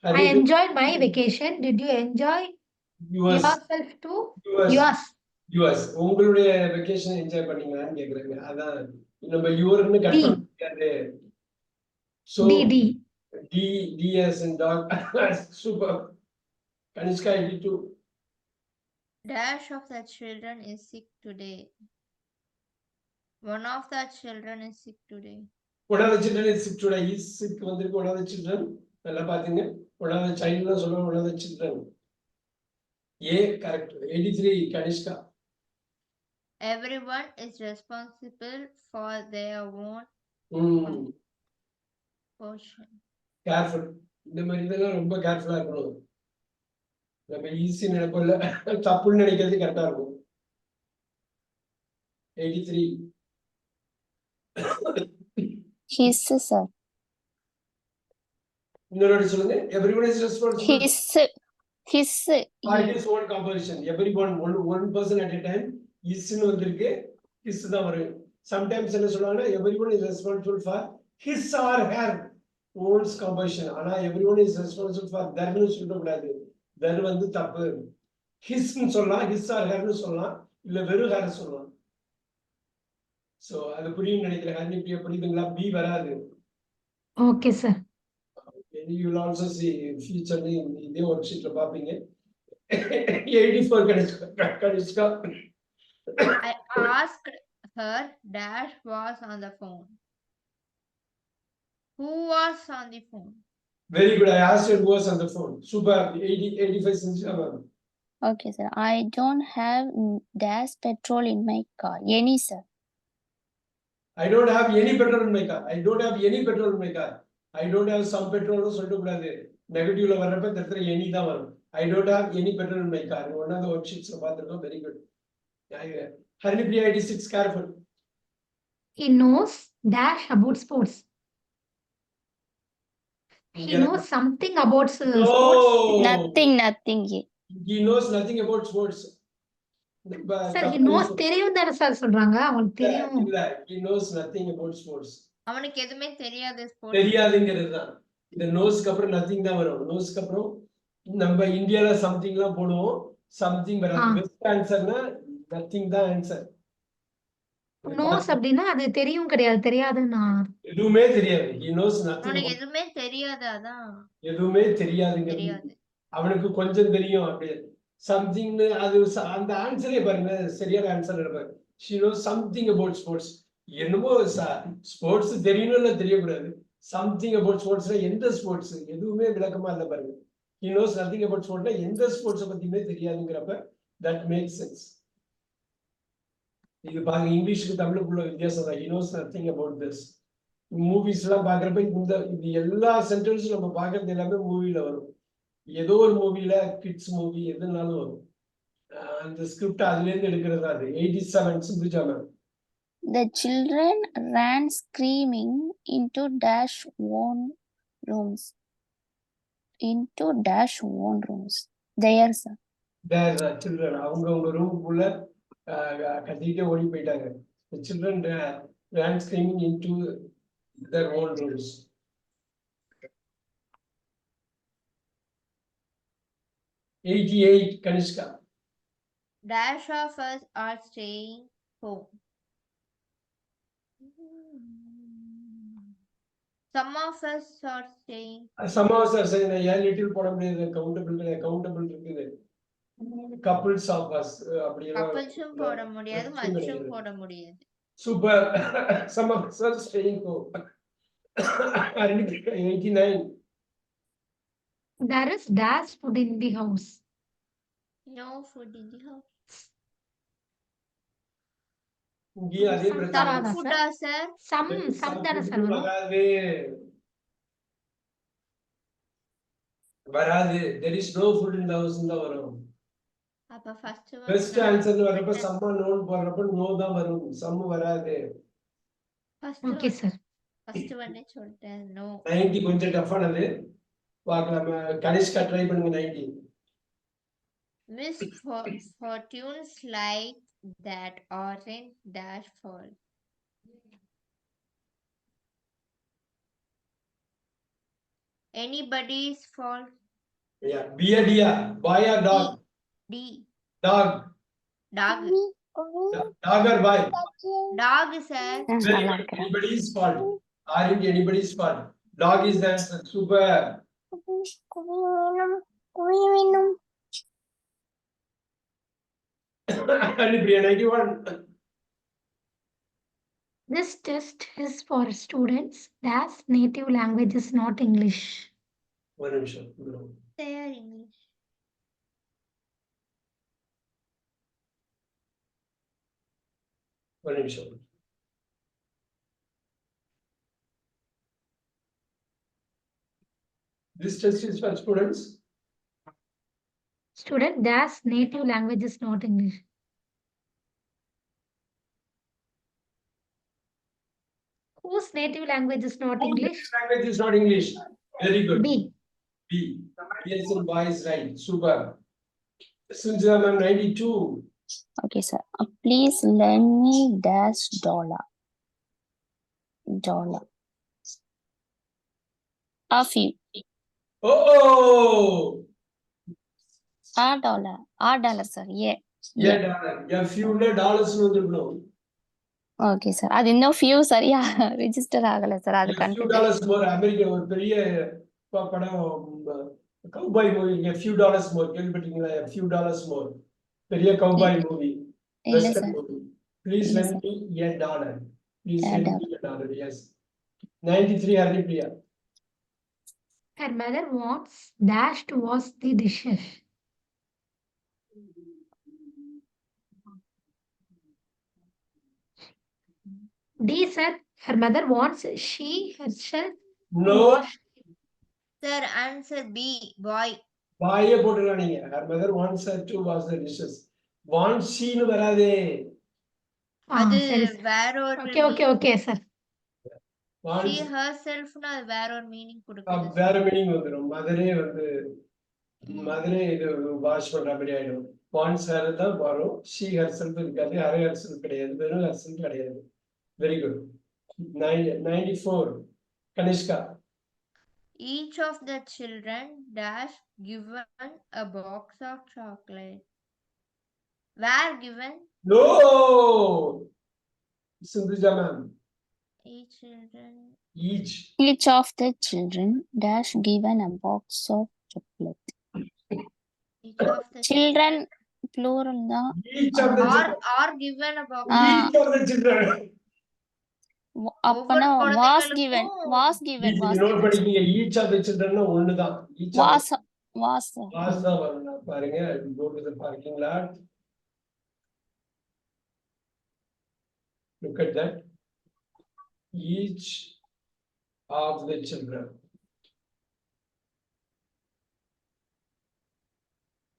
I enjoyed my vacation. Did you enjoy yourself too? yours. உங்களுடைய வெக்கேஷன் என்ஜாய் பண்ணீங்களான்னு கேக்குறேங்க. அதான் நம்ம யுவர்னு கட் பண்ண முடியாது. So D as in dog. Super. Kanishka, I did too. Dash of the children is sick today. One of the children is sick today. One of the children is sick today. Is sick வந்திருக்கு. One of the children. நல்லா பாத்தீங்க. One of the child னா சொல்லுவாங்க. One of the children. A correct. 83 Kanishka. Everyone is responsible for their own portion. Careful. இந்த மாதிரி இதெல்லாம் ரொம்ப கேர்ஃபுல்லா இருக்கணும். நம்ம ஈஸி நினைப்போம்ல, தப்புன்னு நினைக்கிறது கரெக்டா இருக்கும். 83 ஹிஸ் சார். இன்னொரு சொல்லுங்க. Everyone is responsible. His for his own composition. Everyone one person at a time. Is னு வந்திருக்கு. His தான் வரும். Sometimes என்ன சொல்றாங்கன்னா everyone is responsible for his or her own composition. ஆனா everyone is responsible for their னு சொல்லக்கூடாது. their வந்து தப்பு. his னு சொல்லலாம், his or her னு சொல்லலாம், இல்ல வெறும் her சொல்லலாம். So அது புரியும் நினைக்கிறேன். ஹரிப்ரியா புரியுதுங்களா? B வராது. Okay sir. You will also see future இதே worksheetல பாப்பீங்க. 84 Kanishka. I asked her dash was on the phone. Who was on the phone? Very good. I asked her who was on the phone. Super. 85 Sinjama. Okay sir. I don't have dash petrol in my car. Any sir. I don't have any petrol in my car. I don't have any petrol in my car. I don't have some petrol னு சொல்லிட்டு கூடாது. நெகட்டிவ்ல வரப்ப தட்ற any தான் வரும். I don't have any petrol in my car. One of the worksheetsல பாத்துறோம். Very good. Haripriya 86 careful. He knows dash about sports. He knows something about sports. Nothing. He knows nothing about sports. Sir, he knows தெரியும் தானே sir சொல்றாங்க. அவங்களுக்கு தெரியும். இல்ல, he knows nothing about sports. அவனுக்கு எதுமே தெரியாது sports. தெரியாதுங்கிறது தான். இந்த நோஸ்க்கு அப்புறம் nothing தான் வரும். நோஸ்க்கு அப்புறம் நம்ம இந்தியால சம்திங்லாம் போடுவோம். சம்திங் வராது. பெஸ்ட் ஆன்சர்னா nothing தான் ஆன்சர். நோஸ் அப்படின்னா அது தெரியும் கிடையாது, தெரியாதுன்னா. எதுவுமே தெரியாது. he knows nothing. அவனுக்கு எதுமே தெரியாது. அதான் எதுவுமே தெரியாதுங்கிறது. அவனுக்கு கொஞ்சம் தெரியும் அப்படியே. சம்திங்னு அது அந்த ஆன்சரே பாருங்க, சரியான ஆன்சர் இருப்பாரு. she knows something about sports. என்னமோ ஸ்போர்ட்ஸ் தெரியணும் இல்ல தெரியக்கூடாது. சம்திங் அபவுட் ஸ்போர்ட்ஸ்னா எந்த ஸ்போர்ட்ஸ் எதுவுமே விளக்கமா இல்ல பாருங்க. he knows nothing about ஸ்போர்ட்னா எந்த ஸ்போர்ட்ஸ் பத்தியுமே தெரியாதுங்கிறப்ப that makes sense. இது பாருங்க, இங்கிலீஷ்க்கு தமிழுக்குள்ள வித்தியாசம் தான். he knows nothing about this. Movies எல்லாம் பாக்குறப்ப இந்த எல்லா சென்டென்ஸும் நம்ம பாக்குறது எல்லாமே மூவில வரும். ஏதோ ஒரு மூவில கிட்ஸ் மூவி எதுனாலும் வரும். அந்த ஸ்கிரிப்ட் அதுல இருந்து எடுக்கிறது அது. 87 Sindhuja ma'am. The children ran screaming into dash one rooms. There sir. There children அவங்க ரூமுக்குள்ள கத்திட்டே ஓடி போயிட்டாங்க. The children ran screaming into their own rooms. 88 Kanishka. Dash of us are staying home. Some of us are staying. Some of us are saying a little போட முடியாது. Countable இருக்குது. couples of us அப்படியே கப்பல்ஸும் போட முடியாது, மச்சும் போட முடியாது. Super. Some of us are staying home. 89. There is dash food in the house. No food in the house. இங்கேயும் அதே Some பிரச்சனை. வராதா Food sir? sir. Some தானே food சார் வரும்? வராது. வராது. There is no food in the house தான் வரும். அப்ப first one பெஸ்ட் ஆன்சர் வரப்ப சம்ம நோன் போடுறப்ப நோ தான் வரும். சம் வராது. Okay sir. first one சொல்லிட்டேன். No. 90 கொஞ்சம் டஃப்பானது. பார்க்கலாம். கனிஷ்கா ட்ரை பண்ணுங்க 90. Miss fortunes like that orange dash fall. Anybody's fault. Yeah. Be a deer. Boy or dog? D. Dog. Dog. Dog or boy? Dog sir. Very good. Anybody's fault. Aren't anybody's fault. Dog is the answer. Super. Haripriya 91. This test is for students that's native language is not English. ஒரு நிமிஷம். They are English. ஒரு நிமிஷம். This test is for students. Student that's native language is not English. Whose native language is not English? Language is not English. Very good. B. B. Yes, and boy is right. Super. Sunjata ma'am 92. Okay, sir. Please lend me dash dollar. Dollar. A few. Oh. A dollar. A dollar, sir. Yeah. Yeah, dollar. Yeah, few dollars வந்துருக்கணும். Okay, sir. அது இன்னும் few சரியா register ஆகல sir. அது A few confuse. dollars more. America ஒரு பெரிய படம் cowboy movie. A few dollars more. கேள்விப்பட்டீங்களா? A few dollars more. பெரிய கவுபாய் மூவி. இல்ல Western சார். movie. Please இல்ல lend me a dollar. Please A lend me a dollar. Yes. 93 Haripriya. Her mother wants dash to wash the dishes. D sir. Her mother wants she herself to No. wash. Sir, answer B. Boy. வாயே போட்டுக்கலாம் நீங்க. Her mother wants her to wash the dishes. Wants she னு வராதே. அது சரி sir. வேற ஒரு Okay sir. she Wants herself னா அது வேற ஒரு மீனிங் கொடுக்குது. வேற மீனிங் வந்துரும். மதரே வந்து மதரே இது வாஷ் பண்ற மாதிரி ஆயிடும். வாண்ட்ஸ் ஹர் தான் வரும். she herself இருக்காது. her herself கிடையாது. வெறும் herself கிடையாது. Very good. 94 Kanishka. Each of the children dash given a box of chocolate. Were given No. Sindhuja ma'am. each children. Each of the children dash given a box of chocolate. Each of the Children plural தான். Each of the children. or given a box. Each of the children. அப்பனா ஒவ்வொரு was given. குழந்தைகளுக்கும் Was given. நீங்க Was note given. பண்ணிக்கீங்க. each of the children ஒண்ணுதான். each of Was. Was. was தான் வரணும். பாருங்க. Go to the parking lot. Look at that. Each of the children.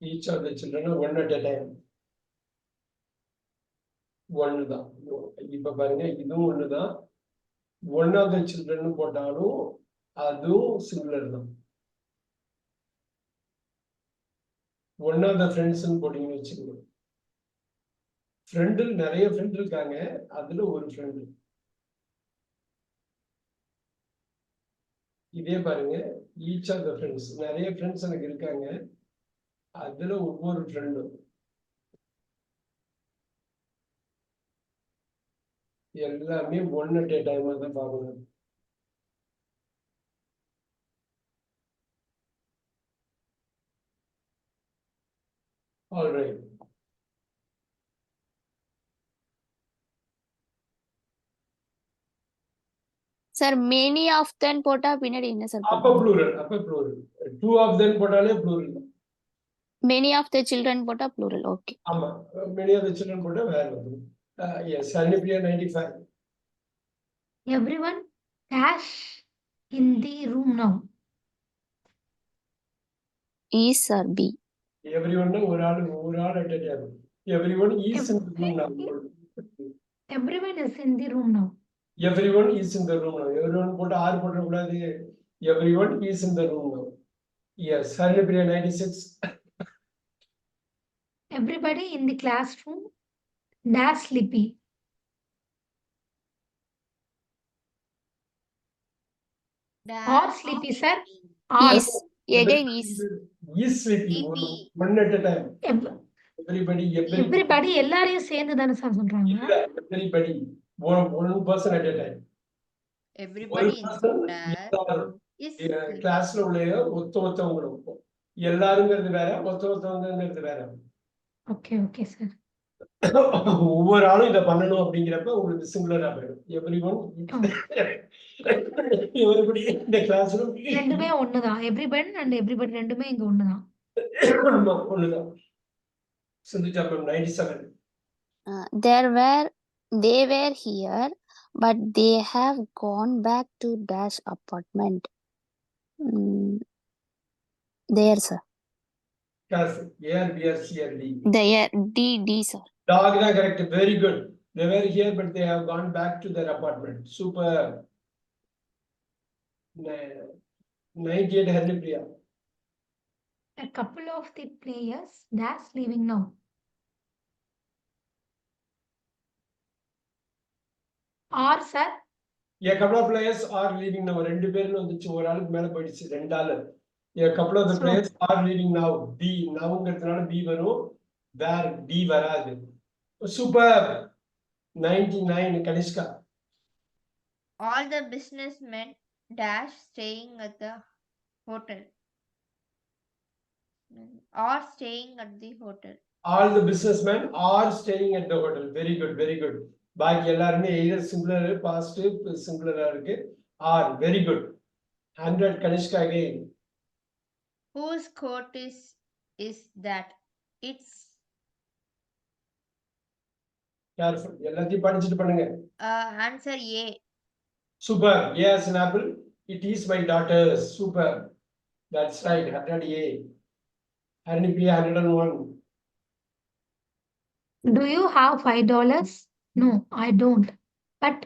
Each of the children one at a time. ஒண்ணுதான். இப்ப பாருங்க இதுவும் ஒண்ணுதான். One of the children போட்டாலும் அதுவும் சிங்குலர் தான். One of the friends போட்டீங்கன்னு வச்சுக்கோங்க. ஃப்ரெண்டு நிறைய ஃப்ரெண்ட் இருக்காங்க. அதுல ஒரு ஃப்ரெண்டு. இதே பாருங்க. ஈச் ஆஃப் த ஃப்ரெண்ட்ஸ் நிறைய ஃப்ரெண்ட்ஸ் எனக்கு இருக்காங்க. அதுல ஒவ்வொரு ஃப்ரெண்டும் எல்லாமே ஒன் அட் ஏ டைமா தான் பார்க்கணும். All right. Sir many of then போட்டா பின்னாடி என்ன சார் அப்ப ப்ளூரல், அப்ப ப்ளூரல். 2 ஆஃப் தெம் போட்டாலே plural. Many of the children போட்டா ப்ளூரல். ஓகே. ஆமா, many of the children போட்டா வேற வந்துரும். Yes, Haripriya 95. Everyone dash in the room now. Is or B? Everyone ஒரு ஆள் at a time. Everyone is in the room now. Everyone is in the room now. Everyone is in the room now. Everyone போட்டு ஆறு போட கூடாது. Everyone is in the room now. Yes, Haripriya 96. Everybody in the classroom dash sleepy. Or sleepy, sir. Or Is. Again is. Is sleeping. Sleepy. One at a time. Everybody. everybody எல்லாரையும் சேர்ந்து தானே sir சொல்றாங்க. இல்ல, everybody. One person at a time. Everybody in the class is கிளாஸ்ல உள்ள ஒத்தவங்களும் எல்லாருங்கிறது வேற, ஒத்தவங்கிறது வேற. Okay okay sir. ஒவ்வொரு ஆளும் இதை பண்ணணும் அப்படிங்கிறப்ப உங்களுக்கு சிங்குலரா போயிடும். எவ்ரிஒன் எவ்ரிபடி இந்த கிளாஸ்ல ரெண்டுமே ஒண்ணுதான். எவ்ரிபடி அண்ட் எவ்ரிபடி ரெண்டுமே இங்க ஒண்ணுதான். ஆமா, ஒண்ணுதான். Sindhuja ma'am 97. They were here, but they have gone back to dash apartment. There, sir. Class AR BR CR D. There, D, sir. Dog தான் correct. Very good. They were here, but they have gone back to their apartment. Super. 98 Haripriya. A couple of the players dash leaving now. Or sir. A couple of players are leaving now. ரெண்டு பேர்னு வந்துச்சு, ஒரு ஆளுக்கு மேல போயிடுச்சு, ரெண்டு ஆளு. A couple of the players are leaving now. B நவுங்கிறதுனால B வரும், where D வராது. Super. 99 Kanishka. all the businessmen dash staying at the hotel. Or staying at the hotel. All the businessmen are staying at the hotel. Very good, very good. பாக்கி எல்லாருமே either singular, past, singular இருக்கு. Are very good. 100 Kanishka again. Whose coat is that? It's Careful. எல்லாத்தையும் படிச்சுட்டு பண்ணுங்க. answer A. Super. Yes, an apple. It is my daughter's. Super. That's right. 100 A. Haripriya 101. Do you have $5? No, I don't. But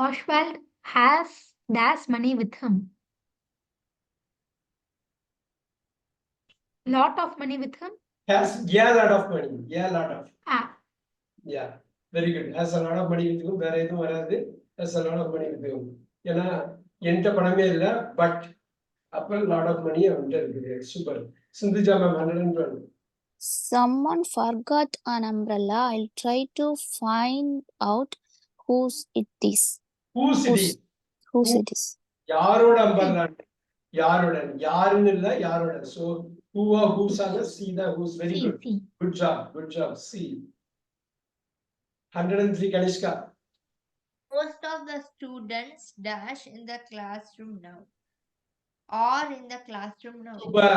Oswald has dash money with him. Lot of money with him. Has a lot of money. A lot of. Ah, Yeah. Very good. Has a lot of money with you. வேற எதுவும் வராது. Has a lot of money with you. ஏன்னா என்கிட்ட பணமே இல்ல, but அப்ப lot of money அவன்கிட்ட இருக்குது. Super. Sindhuja ma'am 112. Someone forgot an umbrella. I'll try to find out whose it is. Whose it is? Whose it is. யாரோட umbrella? யாரோட? யாருன்னு இல்ல, யாரோட. So who or whose ஆக C தான் whose. Very see, good. see. Good job. Good job. C. 103 Kanishka. Most of the students dash in the classroom now. Or in the classroom now. Super.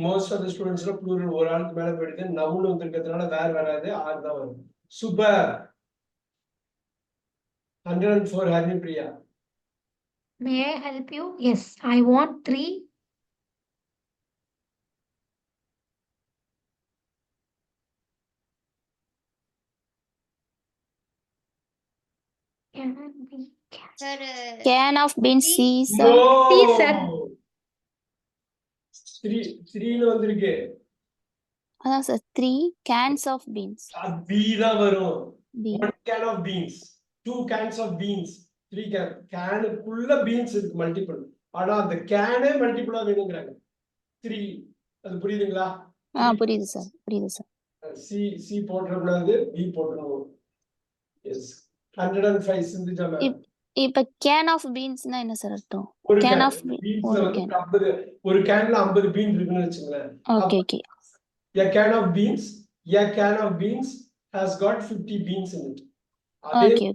Most of the students plural ஒரு ஆளுக்கு மேல போயிடுது. Noun வந்திருக்கிறதுனால வேற வராது, ஆறு தான் வரும். Super. 104 Haripriya. May I help you? Yes, I want 3. Can be Sir, Can of beans. C, sir. No. C, sir. 3 னு வந்திருக்கு. அதான் sir 3 cans of beans. B தான் வரும். B. 1 can of beans, 2 cans of beans, 3 can குள்ள beans இருக்கு multiple. ஆனா அந்த கேனே மல்டிபிளா வேணும்ங்கறாங்க. 3 அது புரியுதுங்களா? புரியுது சார், புரியுது சார். C போட்டுறக்கூடாது, B போட்டுறணும். Yes. 105 சிந்துஜா மேம். இப்ப can of beansனா என்ன சார் அர்த்தம்? ஒரு can can of beansல ஒரு வந்து can. 50, ஒரு canல 50 bean இருக்குன்னு வெச்சுங்களேன். Okay. A can of beans has got 50 beans in it. Okay.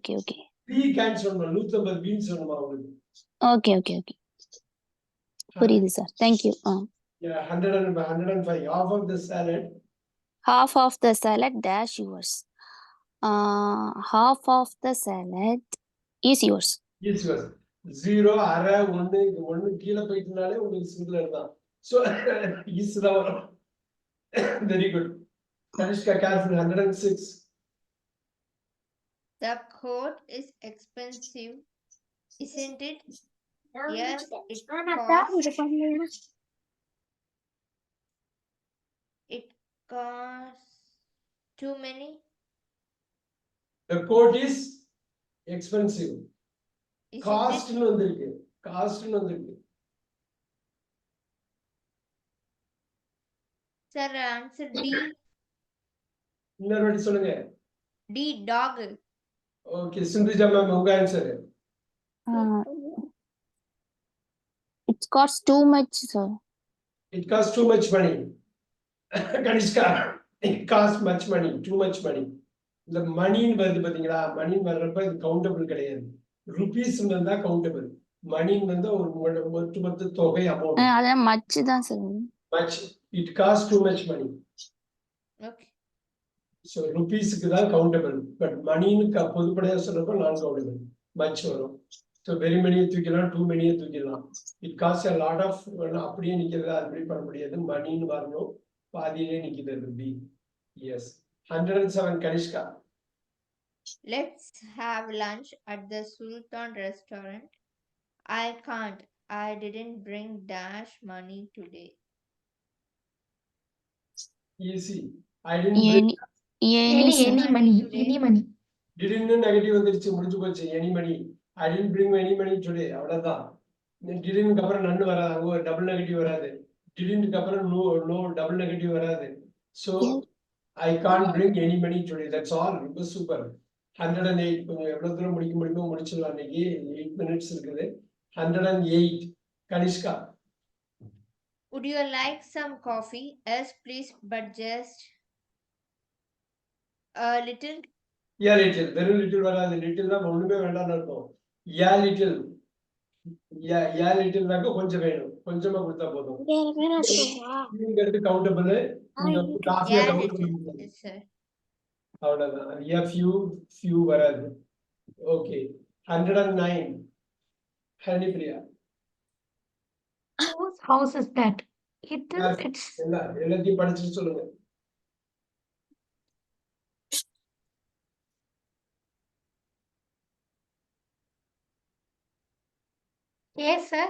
3 cans வேணுமா? 150 beans வேணுமா உங்களுக்கு? ஓகே ஓகே ஓகே புரியுது sir. Thank you. Yeah, 105. Half of the salad. Half of the salad dash yours. Half of the salad is yours. Is yours. 0, அரை, 1 இது 1 கீழே போயிட்டனாலே உங்களுக்கு singular தான். So is தான் வரும். Very good. Kanishka, careful. 106. The coat is expensive, isn't it? Yes, it costs too many. The coat is expensive. Isn't Cost it? னு வந்திருக்கு. Cost னு வந்திருக்கு. Sir, answer D. இன்னொரு வாட்டி சொல்லுங்க. D, dog. Okay, Sindhuja ma'am, உங்க answer. It costs too much, sir. It costs too much money. Kanishka, it costs much money, too much money. இந்த மணின்னு வருது பாத்தீங்களா, மணின்னு வர்றப்ப இது கவுண்டபிள் கிடையாது. ருபீஸ் வந்தா கவுண்டபிள், மணின்னு வந்தா ஒரு ஒட்டுமொத்த தொகை அமௌண்ட். அதான் மச் தான் sir. Much, it cost too much money. Okay. So ருபீஸுக்கு தான் கவுண்டபிள், பட் மணின்னு பொதுப்படையா சொல்றப்ப நான் கவுண்டபிள், மச் வரும். ஸோ வெரி மணியை தூக்கலாம், டூ மணியை தூக்கிடலாம். It cost a lot of, அப்படியே நிக்கிறது அப்படி பண்ண முடியாது, மணின்னு வரணும், பாதியிலே நிக்கிறது B. S. 107. Kanishka. Let's have lunch at the Sultan restaurant. I can't. I didn't bring dash money today. Easy. I didn't bring. Any money. Didn't negative வந்துருச்சு, முடிஞ்சு போச்சு. any money. I didn't bring any money today. அவ்வளவுதான். didn't அப்புறம் நன்னு வராது, அங்க ஒரு double negative வராது. didn't அப்புறம் no டபுள் நெகட்டிவ் வராது. So I can't bring any money today. That's all. ரொம்ப சூப்பர். 108. கொஞ்சம் எவ்வளவு தூரம் முடிக்க முடியுமோ முடிச்சிடலாம். இன்னைக்கு 8 minutes இருக்குது. 108. Kanishka. Would you like some coffee? Yes, please, but just a little. Yeah, little. வெறும் லிட்டில் வராது. லிட்டில் தான் ஒண்ணுமே வேண்டாம்னு அர்த்தம். Yeah, little. Yeah, little நாக்க கொஞ்சம் வேணும். கொஞ்சமா கொடுத்தா போதும். இங்கிறது கவுண்டபிள். இந்த காஃபியா Yeah, கவுண்ட் little. பண்ணுங்க. Yes, sir. அவ்வளவுதான். Yeah, few வராது. Okay. 109. Hanipriya. Whose house is that? It's எல்லாத்தையும் படிச்சுட்டு சொல்லுங்க. yes, sir.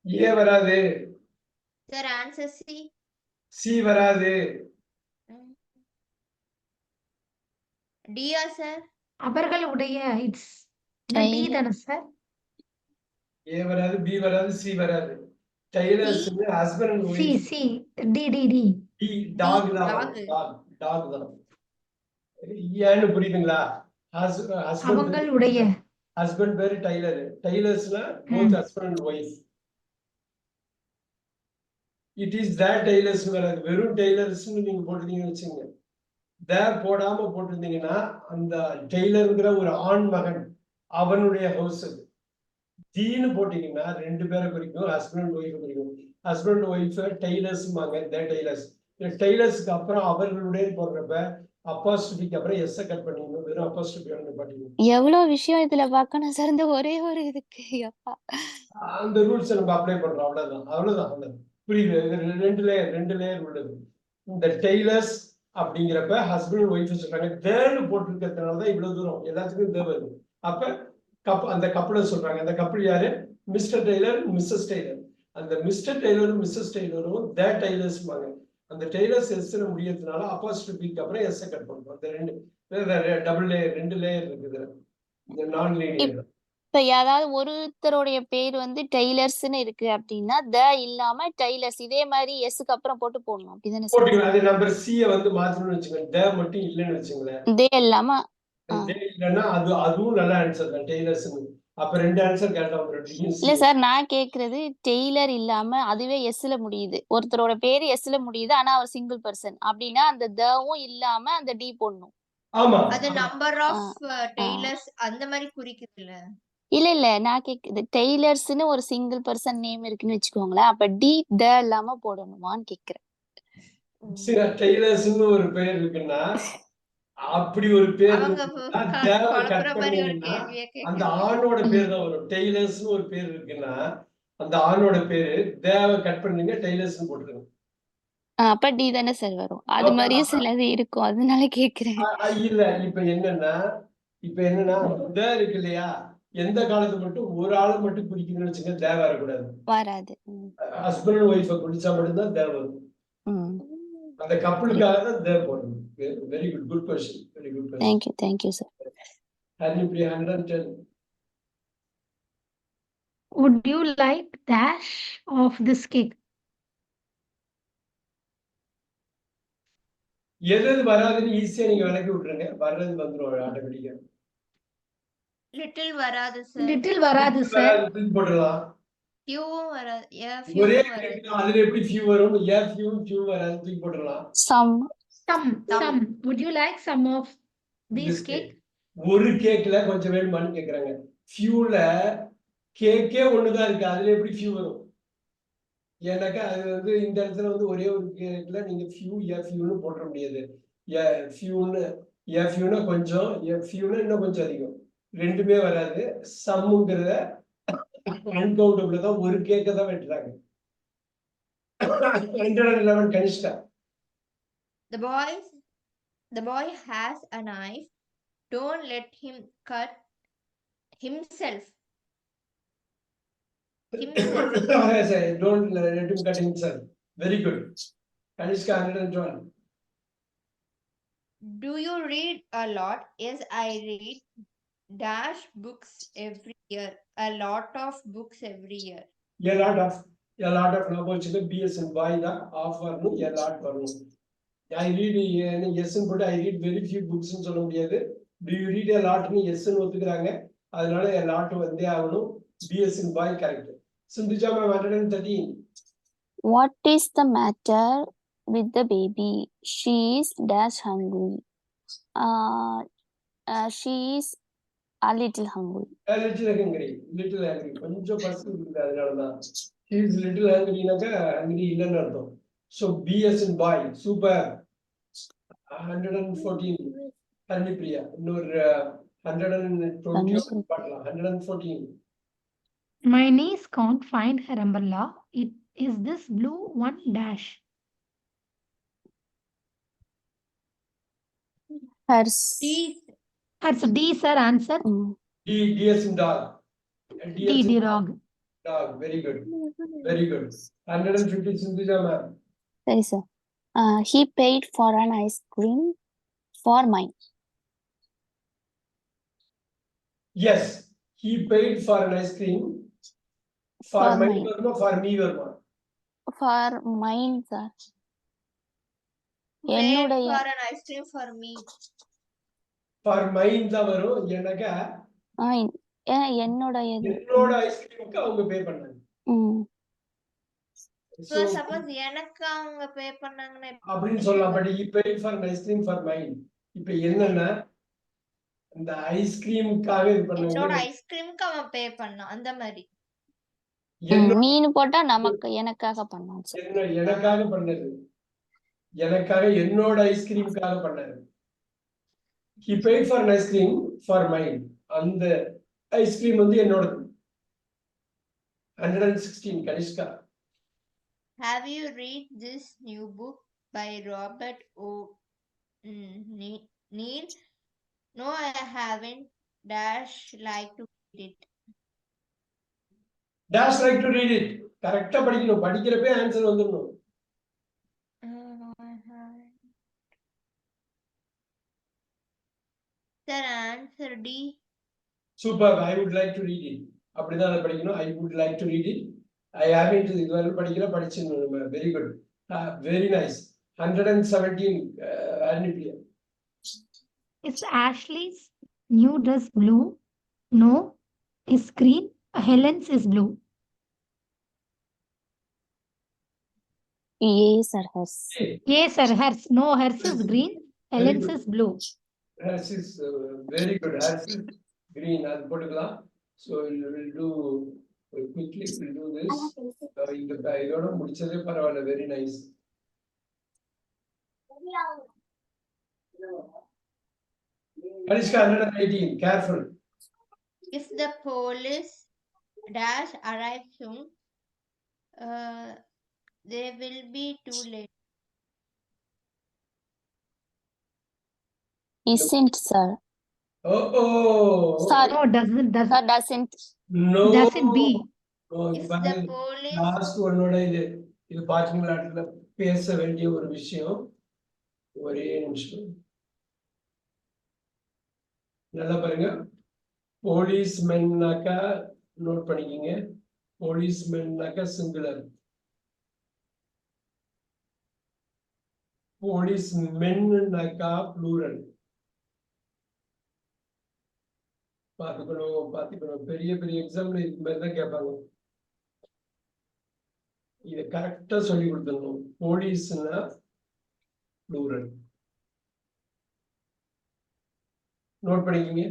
ஏ வராது, Sir, answer C. சி வராது, D, sir. அவர்களுடைய it's the D தானே சார்? ஏ வராது, பி வராது, சி வராது. Taylor's husband and wife. C D dog தான். டாக் தான். ஏன்னு புரியுதுங்களா? அவங்களுடைய ஹஸ்பண்ட் பேரு டைலர். டைலர்ஸ்னா both husband and wife. It is that tailors வராது. வெறும் டெய்லர்ஸ்னு நீங்க போட்டுட்டீங்கன்னு வச்சுங்க. தேர் போடாம போட்டிருந்தீங்கன்னா அந்த டெய்லருங்கிற ஒரு ஆண் மகன் அவனுடைய ஹவுஸ் அது. தீன்னு போட்டீங்கன்னா ரெண்டு பேரை குறிக்கும், ஹஸ்பண்ட் ஒய்ஃப் குறிக்கும். ஹஸ்பண்ட் ஒய்ஃப் டெய்லர்ஸ்மாங்க, டெய்லர்ஸ். டெய்லர்ஸ்க்கு அப்புறம் அவர்களுடைய போடுறப்ப அப்பாஸ்ட்ரோபிக்கு அப்புறம் எஸ் கட் பண்ணிக்கணும், வெறும் அப்பாஸ்ட்ரோபி பாட்டிக்கணும். எவ்வளவு விஷயம் இதுல பார்க்கணும் சார், இந்த ஒரே ஒரு இதுக்கு. அந்த ரூல்ஸ் நம்ம அப்ளை பண்றோம், அவ்வளவுதான். புரியுது? ரெண்டு லேயர் உள்ளது. இந்த டெய்லர்ஸ் அப்படிங்கிறப்ப ஹஸ்பண்ட் ஒய்ஃப் சொல்றாங்க, தேர்னு போட்டிருக்கிறதுனாலதான் இவ்வளவு தூரம் எல்லாத்துக்கும் தேவை. அப்ப அந்த கப்பலை சொல்றாங்க. அந்த கப்பல் யாரு? Mr Taylor, Mrs Taylor. அந்த மிஸ்டர் டெய்லரும் மிஸ்ஸஸ் டெய்லரும் த டெய்லர்ஸ்பாங்க. அந்த டெய்லர்ஸ் எஸ்ல முடியறதுனால அப்பாஸ்ட்ரோபிக்கு அப்புறம் எஸ் கட் பண்றோம். அந்த ரெண்டு லேயர் இருக்குது. இந்த நான் லீனியர். இப்ப யாராவது ஒருத்தருடைய பேர் வந்து டெய்லர்ஸ்னு இருக்கு அப்படின்னா த இல்லாம டெய்லர்ஸ் இதே மாதிரி எஸ்க்கு அப்புறம் போட்டு போடணும், அப்படிதானே சார்? அதே நம்பர் சி வந்து மாத்தணும்னு வச்சுக்கோங்க. த மட்டும் இல்லைன்னு வச்சுங்களேன். இதே இல்லாம இல்லைன்னா அதுவும் நல்ல ஆன்சர் தான், டெய்லர்ஸ். அப்ப ரெண்டு ஆன்சர் கரெக்டா வந்துடும். இல்ல சார், நான் கேக்குறது டெய்லர் இல்லாம அதுவே எஸ்ல முடியுது, ஒருத்தரோட பேரு எஸ்ல முடியுது, ஆனா அவர் சிங்கிள் பர்சன் அப்படின்னா அந்த தவும் இல்லாம அந்த டி போடணும். ஆமா, அது நம்பர் ஆஃப் டெய்லர்ஸ் அந்த மாதிரி குறிக்குதுல்ல. இல்ல நான் கேக்குது டெய்லர்ஸ்னு ஒரு சிங்கிள் பர்சன் நேம் இருக்குன்னு வச்சுக்கோங்களேன். அப்ப டி த இல்லாம போடணுமான்னு கேக்குறேன். சில டெய்லர்ஸ்னு ஒரு பேர் இருக்குன்னா அப்படி ஒரு பேர் அவங்க இருக்குன்னா தேவை குழப்புற கட் மாதிரி ஒரு பண்ணீங்கன்னா கேள்வியை அந்த கேட்க ஆணோட பேர் தான் வரும். டெய்லர்ஸ்னு ஒரு பேர் இருக்குன்னா அந்த ஆணோட பேரு தேவை கட் பண்ணீங்க டெய்லர்ஸ்னு போட்டுருங்க. அப்ப டி தானே சார் வரும். அது மாதிரியே சிலது இருக்கும். அதனால கேக்குறேன். இல்ல இப்ப என்னன்னா த இருக்கு இல்லையா, எந்த காலத்து மட்டும் ஒரு ஆளை மட்டும் குறிக்கணும்னு வச்சுங்க தேவை வரக்கூடாது. வராது. ஹஸ்பண்ட் அண்ட் ஒய்ஃபை குறிச்சா மட்டும்தான் தேவை வரும். அந்த கப்பலுக்காக தான் தேவை போடணும். Very good, good question, very good question. Thank you sir. Haripriya 110. Would you like dash of this cake? எது வராதுன்னு ஈஸியா நீங்க விளக்கி விட்டுருங்க. வர்றது வந்துடும் ஆட்டோமேட்டிக்கா. லிட்டில் வராது சார். Little varadu sir. தூக்கி போட்டுடலாம். ஃபியூவும் வராது. ஒரே ஃபியூவும் வராது. கேக்குதான், அதுல எப்படி ஃபியூ வரும்? ஃபியூ வராது, தூக்கி போட்டுடலாம். Some. Some. Would you like some of this This cake? ஒரு கேக்ல கொஞ்சம் வேணுமான்னு கேக்குறாங்க. ஃபியூல கேக்கே ஒண்ணுதான் இருக்கு, அதுல எப்படி ஃபியூ வரும்? ஏன்னாக்கா அது வந்து இந்த இடத்துல வந்து ஒரே ஒரு கேக்ல நீங்க ஃபியூன்னு போட முடியாது. ஃபியூனா கொஞ்சம், ஃபியூனா இன்னும் கொஞ்சம் அதிகம், ரெண்டுமே வராது. சம்முங்கிறத அன்கவுண்டபிள் தான், ஒரு கேக்க தான் வெட்டுறாங்க. 111 Kanishka. The boy has a knife. Don't let him cut himself. Don't let him cut himself. Very good. Kanishka 112. Do you read a lot? Yes, I read dash books every year. A lot of books every year. A lot of ஞாபகம் வச்சுக்க. BS boy தான் of வரணும், a lot வரணும். I read yes ன்னு போட்டு I read very few books ன்னு சொல்ல முடியாது. Do you read a lot ன்னு yes ன்னு ஒத்துக்கிறாங்க, அதனால a lot வந்தே ஆகணும். BS boy correct. Sindhuja ma'am 113. What is the matter with the baby? She is dash hungry. She is a little hungry. Little hungry. கொஞ்சம் பசி இருக்குது, அதனாலதான். He is little hungryனாக்கா hungry இல்லைன்னு அர்த்தம். So BS in boy, super. 114. Haripriya இன்னொரு 120 பார்க்கலாம். 114. My niece can't find her umbrella. It is this blue one dash. Hers. Hers D sir answer. DS in dog. D dog. Dog. Very good. Very good. 150 Sindhuja ma'am. Sorry sir. He paid for an ice cream for mine. Yes, he paid for an ice cream. For mine வருமா, for me வருமா? For mine sir. Paid என்னுடைய for an ice cream for me. For mine தான் வரும். ஏன்னாக்கா என்னோட ஐஸ்கிரீமுக்கு அவங்க பே பண்ணாங்க. So suppose எனக்கு அவங்க பே பண்ணாங்கன்னா அப்படின்னு சொல்லலாம். But he paid for an ice cream for mine. இப்போ என்னன்னா அந்த ஐஸ்கிரீமுக்காக இது பண்ணாங்க. என்னோட ஐஸ்கிரீமுக்கு அவன் பே பண்ணான், அந்த மாதிரி. மீன் போட்டா நமக்கு எனக்காக பண்ணான் சார். எனக்காக பண்ணது, எனக்காக என்னோட ஐஸ்கிரீமுக்காக பண்ணாரு. He paid for an ice cream for mine. அந்த ஐஸ்கிரீம் வந்து என்னோடது. 116 Kanishka. Have you read this new book by Robert O. Neal? No, I haven't. Dash like to read it. Dash like to read it. கரெக்டா படிக்கணும். படிக்கிறப்பே answer வந்துடணும். No, I haven't. Sir, answer D. Super. I would like to read it. அப்படிதான் அதை படிக்கணும். I would like to read it. I haven't இதுவரை படிச்சிடணும். Very good. Very nice. 117 Arnipia. Is Ashley's new dress blue? No. Is green? Helen's is blue. Yes sir, hers. Yes sir, hers. No, hers is green. Helen's is blue. Hers is very good. Hers is green. அது போட்டுக்கலாம். So we'll do quickly. We'll do this. இந்த இதோட முடிச்சதே பரவாயில்ல. Very nice. Kanishka, 118. Careful. If the police dash arrive soon, they will be too late. Isn't, sir. Oh. Sorry. No, doesn't Sir, doesn't. No. doesn't be. No, If the police last ஒன்னோட இது parking லாட்ல பேச வேண்டிய ஒரு விஷயம். ஒரே நிமிஷம் நல்லா பாருங்க. போலீஸ்மென்னாக்கா நோட் பண்ணிக்கிங்க. போலீஸ்மென்னாக்கா சிங்குலர். போலீஸ்மென்னாக்கா ப்ளூரல். பாத்துக்கணும். பெரிய பெரிய எக்ஸாம்ல இது மாதிரி தான் கேட்பாங்க. இத கரெக்டா சொல்லி கொடுத்துடணும். போலீஸ்னா ப்ளூரல். நோட் பண்ணிக்கிங்க.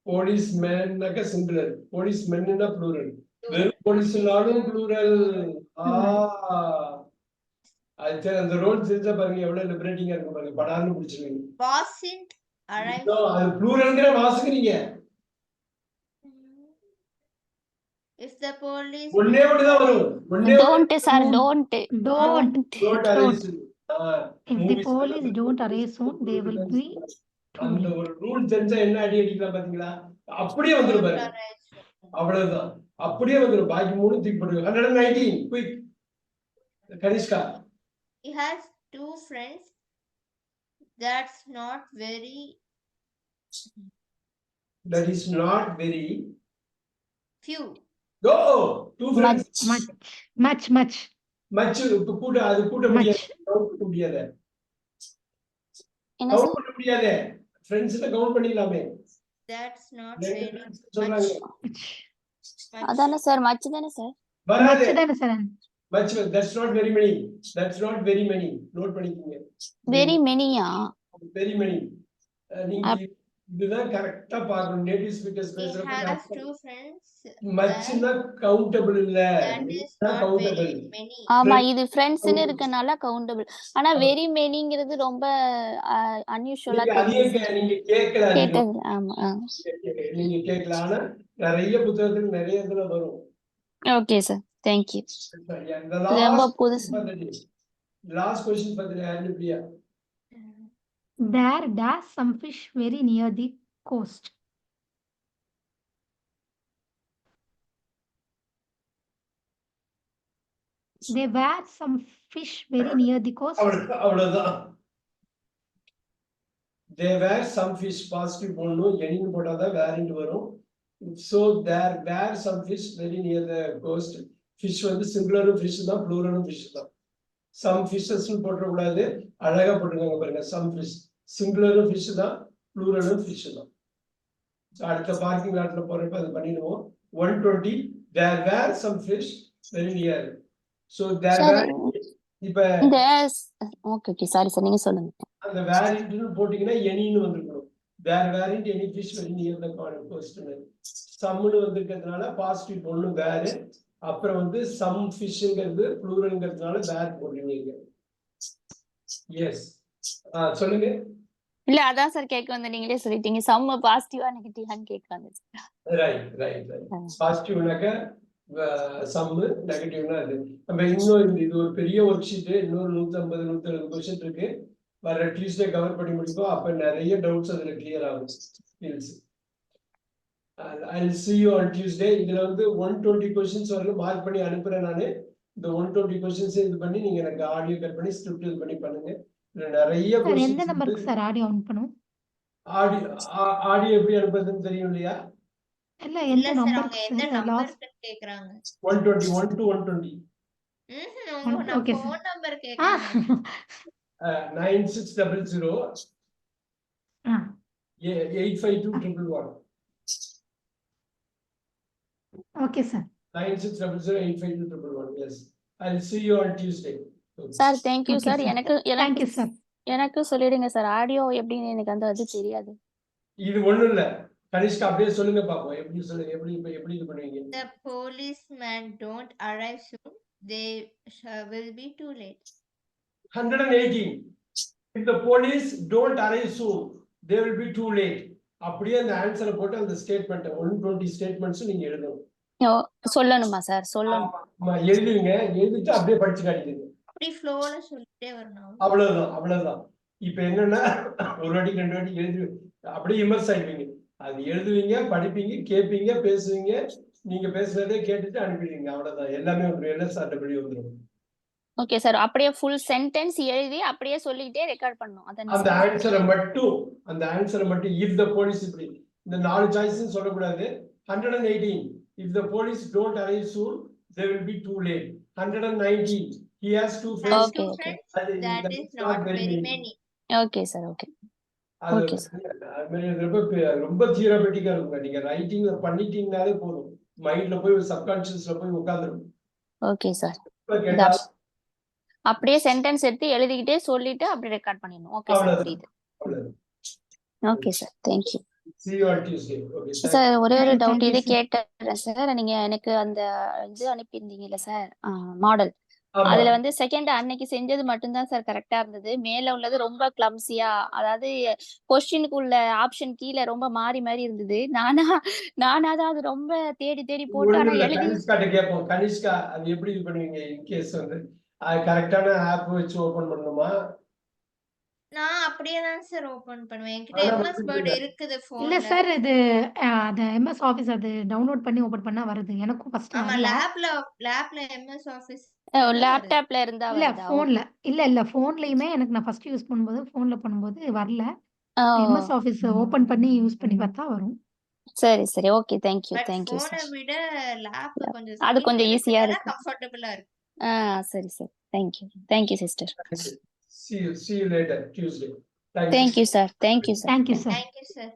போலீஸ் மேன்னாக்க சிங்குலர். போலீஸ் மென்னா ப்ளூரல். வெறும் போலீஸ்னாலும் ப்ளூரல். அது சரி, அந்த ரோல் தெரிஞ்சா பாருங்க எவ்வளவு லிபரேட்டிங்கா இருக்கும் பாருங்க. படார்னு பிடிச்சிருவீங்க. wasn't arrive. அது ப்ளூரல்ங்கிற வாசிக்கிறீங்க. If the police ஒண்ணே ஒண்ணுதான் வரும். Don't, sir. Don't. Don't. Don't arise. If the police don't arrive soon, they will be too அந்த late. ஒரு ரூல் தெரிஞ்சா என்ன அடி அடிக்கலாம் பாத்தீங்களா? அப்படியே வந்துரும் don't பாருங்க. arrive soon. அவ்வளவுதான். அப்படியே வந்துரும். பாக்கி மூணு தூக்கி போடுங்க. 119 quick. Kanishka. He has two friends. That's not very That is not very. few. Go. Two friends. Much. Much கூட்ட அது கூட்ட முடியாது. கவுண்ட் பண்ண முடியாது. என்ன கவுண்ட் சார்? பண்ண முடியாது. ஃப்ரெண்ட்ஸ்ல கவுண்ட் பண்ணிடலாமே. That's not ரெண்டு very friends சொல்றாங்க. much. அதானே சார், மச் தானே சார். வராது. தானே sir? Much. That's not very many. That's not very many. Note பண்ணிக்கங்க. Very many-யா? Very many. நீங்க இதுதான் கரெக்டா பார்க்கணும். நேட்டிவ் ஸ்பீக்கர்ஸ் He has பேசுறப்ப two friends. மச்னா கவுண்டபிள் இல்ல. That is இதுதான் not கவுண்டபிள். very many. ஆமா, இது ஃப்ரெண்ட்ஸ்னு இருக்கனால கவுண்டபிள். ஆனா வெரி மெனிங்கிறது ரொம்ப அன்யூஷுவலா நீங்க கேட்கல அதிகம். கேட்டது. ஆமா. நீங்க கேட்கல. ஆனா நிறைய புத்தகத்துல நிறைய இதுல வரும். Okay sir, thank you. சரியா? இந்த ரொம்ப லாஸ்ட் புதுசு. கொஸ்டின் பார்த்துட்டு யாரு Priya? There dash some fish very near the coast. There were some fish very near the coast. அவ்வளவுதான். There were some fish. Positive போடணும். எனின்னு போட்டாதான் வேரிண்ட் வரும். So there were some fish very near the coast. Fish வந்து சிங்குலரும் fish தான், ப்ளூரலும் fish தான். Some fishes போட்டுற கூடாது. அழகா போட்டுருக்காங்க பாருங்க. Some fish. சிங்குலரும் fish தான், ப்ளூரலும் fish தான். அடுத்த பார்க்கிங் லாட்ல போறப்ப அது பண்ணிடுவோம். 120. There were some fish very near. So there Sir, were. இப்ப இந்த ஓகே சாரி சார், நீங்க சொல்லுங்க. அந்த வேரிண்ட்னு போட்டீங்கன்னா எனின்னு வந்திருக்கணும். There weren't any fish very near the coast. சம்னு வந்திருக்கிறதுனால பாசிட்டிவ் போடணும் வேர். அப்புறம் வந்து சம் ஃபிஷ்ங்கிறது ப்ளூரல்ங்கிறதுனால வேர் போடுறீங்க. எஸ், சொல்லுங்க. இல்ல அதான் சார் கேட்க வந்து, நீங்களே சொல்லிட்டீங்க. சம்ம பாசிட்டிவா நெகட்டிவான்னு கேட்க வந்து. ரைட். பாசிட்டிவ்னாக்க சம்மு, நெகட்டிவ்னா அது. நம்ம இன்னும் இது ஒரு பெரிய ஒர்க் ஷீட். இன்னொரு 150 170 கொஸ்டின் இருக்கு. வர டியூஸ்டே கவர் பண்ணி முடிப்போம். அப்ப நிறைய டவுட்ஸ் அதுல கிளியர் ஆகும். I'll see you on Tuesday. இதுல வந்து 120 கொஸ்டின்ஸ் வரலும் மார்க் பண்ணி அனுப்புறேன் நானு. இந்த 120 கொஸ்டின்ஸ் இது பண்ணி நீங்க எனக்கு ஆடியோ கட் பண்ணி ஸ்கிரிப்ட் இது பண்ணி பண்ணுங்க. இதுல நிறைய சார், எந்த கொஸ்டின்ஸ் நம்பருக்கு சார் ஆடியோ அனுப்பணும்? ஆடியோ எப்படி அனுப்புறதுன்னு தெரியும் இல்லையா? இல்ல, இல்ல எந்த சார், அவங்க நம்பருக்கு எந்த சார்? லாஸ்ட் நம்பருக்கு கேக்குறாங்க? 120 1 to 120. உங்க Okay, sir. ஃபோன் நம்பர் கேக்குறாங்க. 9600 85211. Okay sir. 9600 85211. Yes, I'll see you on Tuesday. Sir thank you Okay, sir. sir. Thank you, sir. எனக்கு சொல்லிடுங்க சார், ஆடியோ எப்படின்னு எனக்கு அந்த அது தெரியாது. இது ஒண்ணும் இல்ல. கனிஷ்கா அப்படியே சொல்லுங்க பாப்போம். எப்படி சொல்லுங்க, எப்படி இது பண்ணுவீங்க? The policemen don't arrive soon. They will be too late. 118. If the police don't arrive soon, they will be too late. அப்படியே அந்த ஆன்சரை போட்டு அந்த ஸ்டேட்மெண்ட் 120 ஸ்டேட்மெண்ட்ஸ் நீங்க எழுதணும். சொல்லணுமா சார்? சொல்லணும். ஆமா, எழுதுவீங்க. எழுதிட்டு அப்படியே படிச்சு காட்டிடுங்க. அப்படி ஃப்ளோல சொல்லிட்டே வரணும். அவ்வளவுதான். இப்ப என்னன்னா ஒரு வாட்டி 2 வாட்டி எழுதி அப்படியே இமர்ஸ் ஆயிடுவீங்க. அது எழுதுவீங்க, படிப்பீங்க, கேட்பீங்க, பேசுவீங்க. நீங்க பேசுறதே கேட்டுட்டு அனுப்பிடுவீங்க. அவ்வளவுதான். எல்லாமே ஒரு எல்எஸ் ஆட்டோபடி வந்துடும். Okay sir. அப்படியே ஃபுல் சென்டென்ஸ் எழுதி அப்படியே சொல்லிட்டே ரெக்கார்ட் பண்ணணும். அந்த அதான் ஆன்சரை மட்டும் if the police இப்படி இந்த 4 சாய்ஸ் சொல்லக்கூடாது. 118 if the police don't arrive soon they will be too late. 119 he has two friends. Okay, okay. That is not very many. Okay sir. Okay. அது Okay, sir. அது மாதிரி ரொம்ப தியரபெட்டிக்கா இருக்குங்க. நீங்க writing பண்ணிட்டீங்கனாலே போதும். மைண்ட்ல போய் சப்கான்ஷியஸ்ல போய் உட்கார்ந்துடும். Okay sir. கேட்டா அப்படியே சென்டென்ஸ் எடுத்து எழுதிக்கிட்டே சொல்லிட்டு அப்படியே ரெக்கார்ட் பண்ணிடணும். ஓகே சார், அவ்வளவுதான். புரியுது. அவ்வளவுதான். Okay sir, thank you. See you on Tuesday. Okay, thank you. Sir ஒரே ஒரு Thank டவுட் you, இது sir. கேட்டேன் சார். நீங்க எனக்கு அந்த இது அனுப்பியிருந்தீங்கல்ல சார், மாடல். ஆமா. அதுல வந்து செகண்ட் அன்னைக்கு செஞ்சது மட்டும்தான் சார் கரெக்டா இருந்தது. மேல உள்ளது ரொம்ப கிளம்சியா, அதாவது கொஸ்டினுக்குள்ள ஆப்ஷன் கீழே ரொம்ப மாறி மாறி இருந்தது. நானா தான் அது ரொம்ப தேடி தேடி போட்டு ஆனா ஒண்ணுமில்ல, எழுதி கனிஷ்காட்ட கேட்போம். கனிஷ்கா அது எப்படி இது பண்ணுவீங்க இன்கேஸ் வந்து அது கரெக்டான ஆப் வச்சு ஓபன் பண்ணணுமா? நான் அப்படியே தான் சார் ஓபன் பண்ணுவேன். என்கிட்ட ஆனா MS வந்து Word இருக்குது இல்ல போன்ல. சார், இது அது MS ஆஃபீஸ் அது டவுன்லோட் பண்ணி ஓபன் பண்ணா வருது. எனக்கும் ஃபர்ஸ்ட் ஆமா, வரல. லேப்ல MS Office லேப்டாப்ல இருந்தா இல்ல வருதா? ஃபோன்ல. இல்ல ஃபோன்லயுமே எனக்கு நான் ஃபர்ஸ்ட் யூஸ் பண்ணும்போது ஃபோன்ல பண்ணும்போது வரல. MS ஆஃபீஸ் ஓபன் பண்ணி யூஸ் பண்ணி பார்த்தா வரும். சரி சரி. ஓகே, தேங்க்யூ பட் தேங்க்யூ போனை சார். விட லேப்ல கொஞ்சம் அது கொஞ்சம் ஈஸியா பெருசுனால இருக்கு. கம்ஃபர்டபுளா இருக்கு. சரி sir. Thank you sister. see you later Tuesday. Thank you. Thank you sir. Thank you sir. Thank you sir. Thank you sir.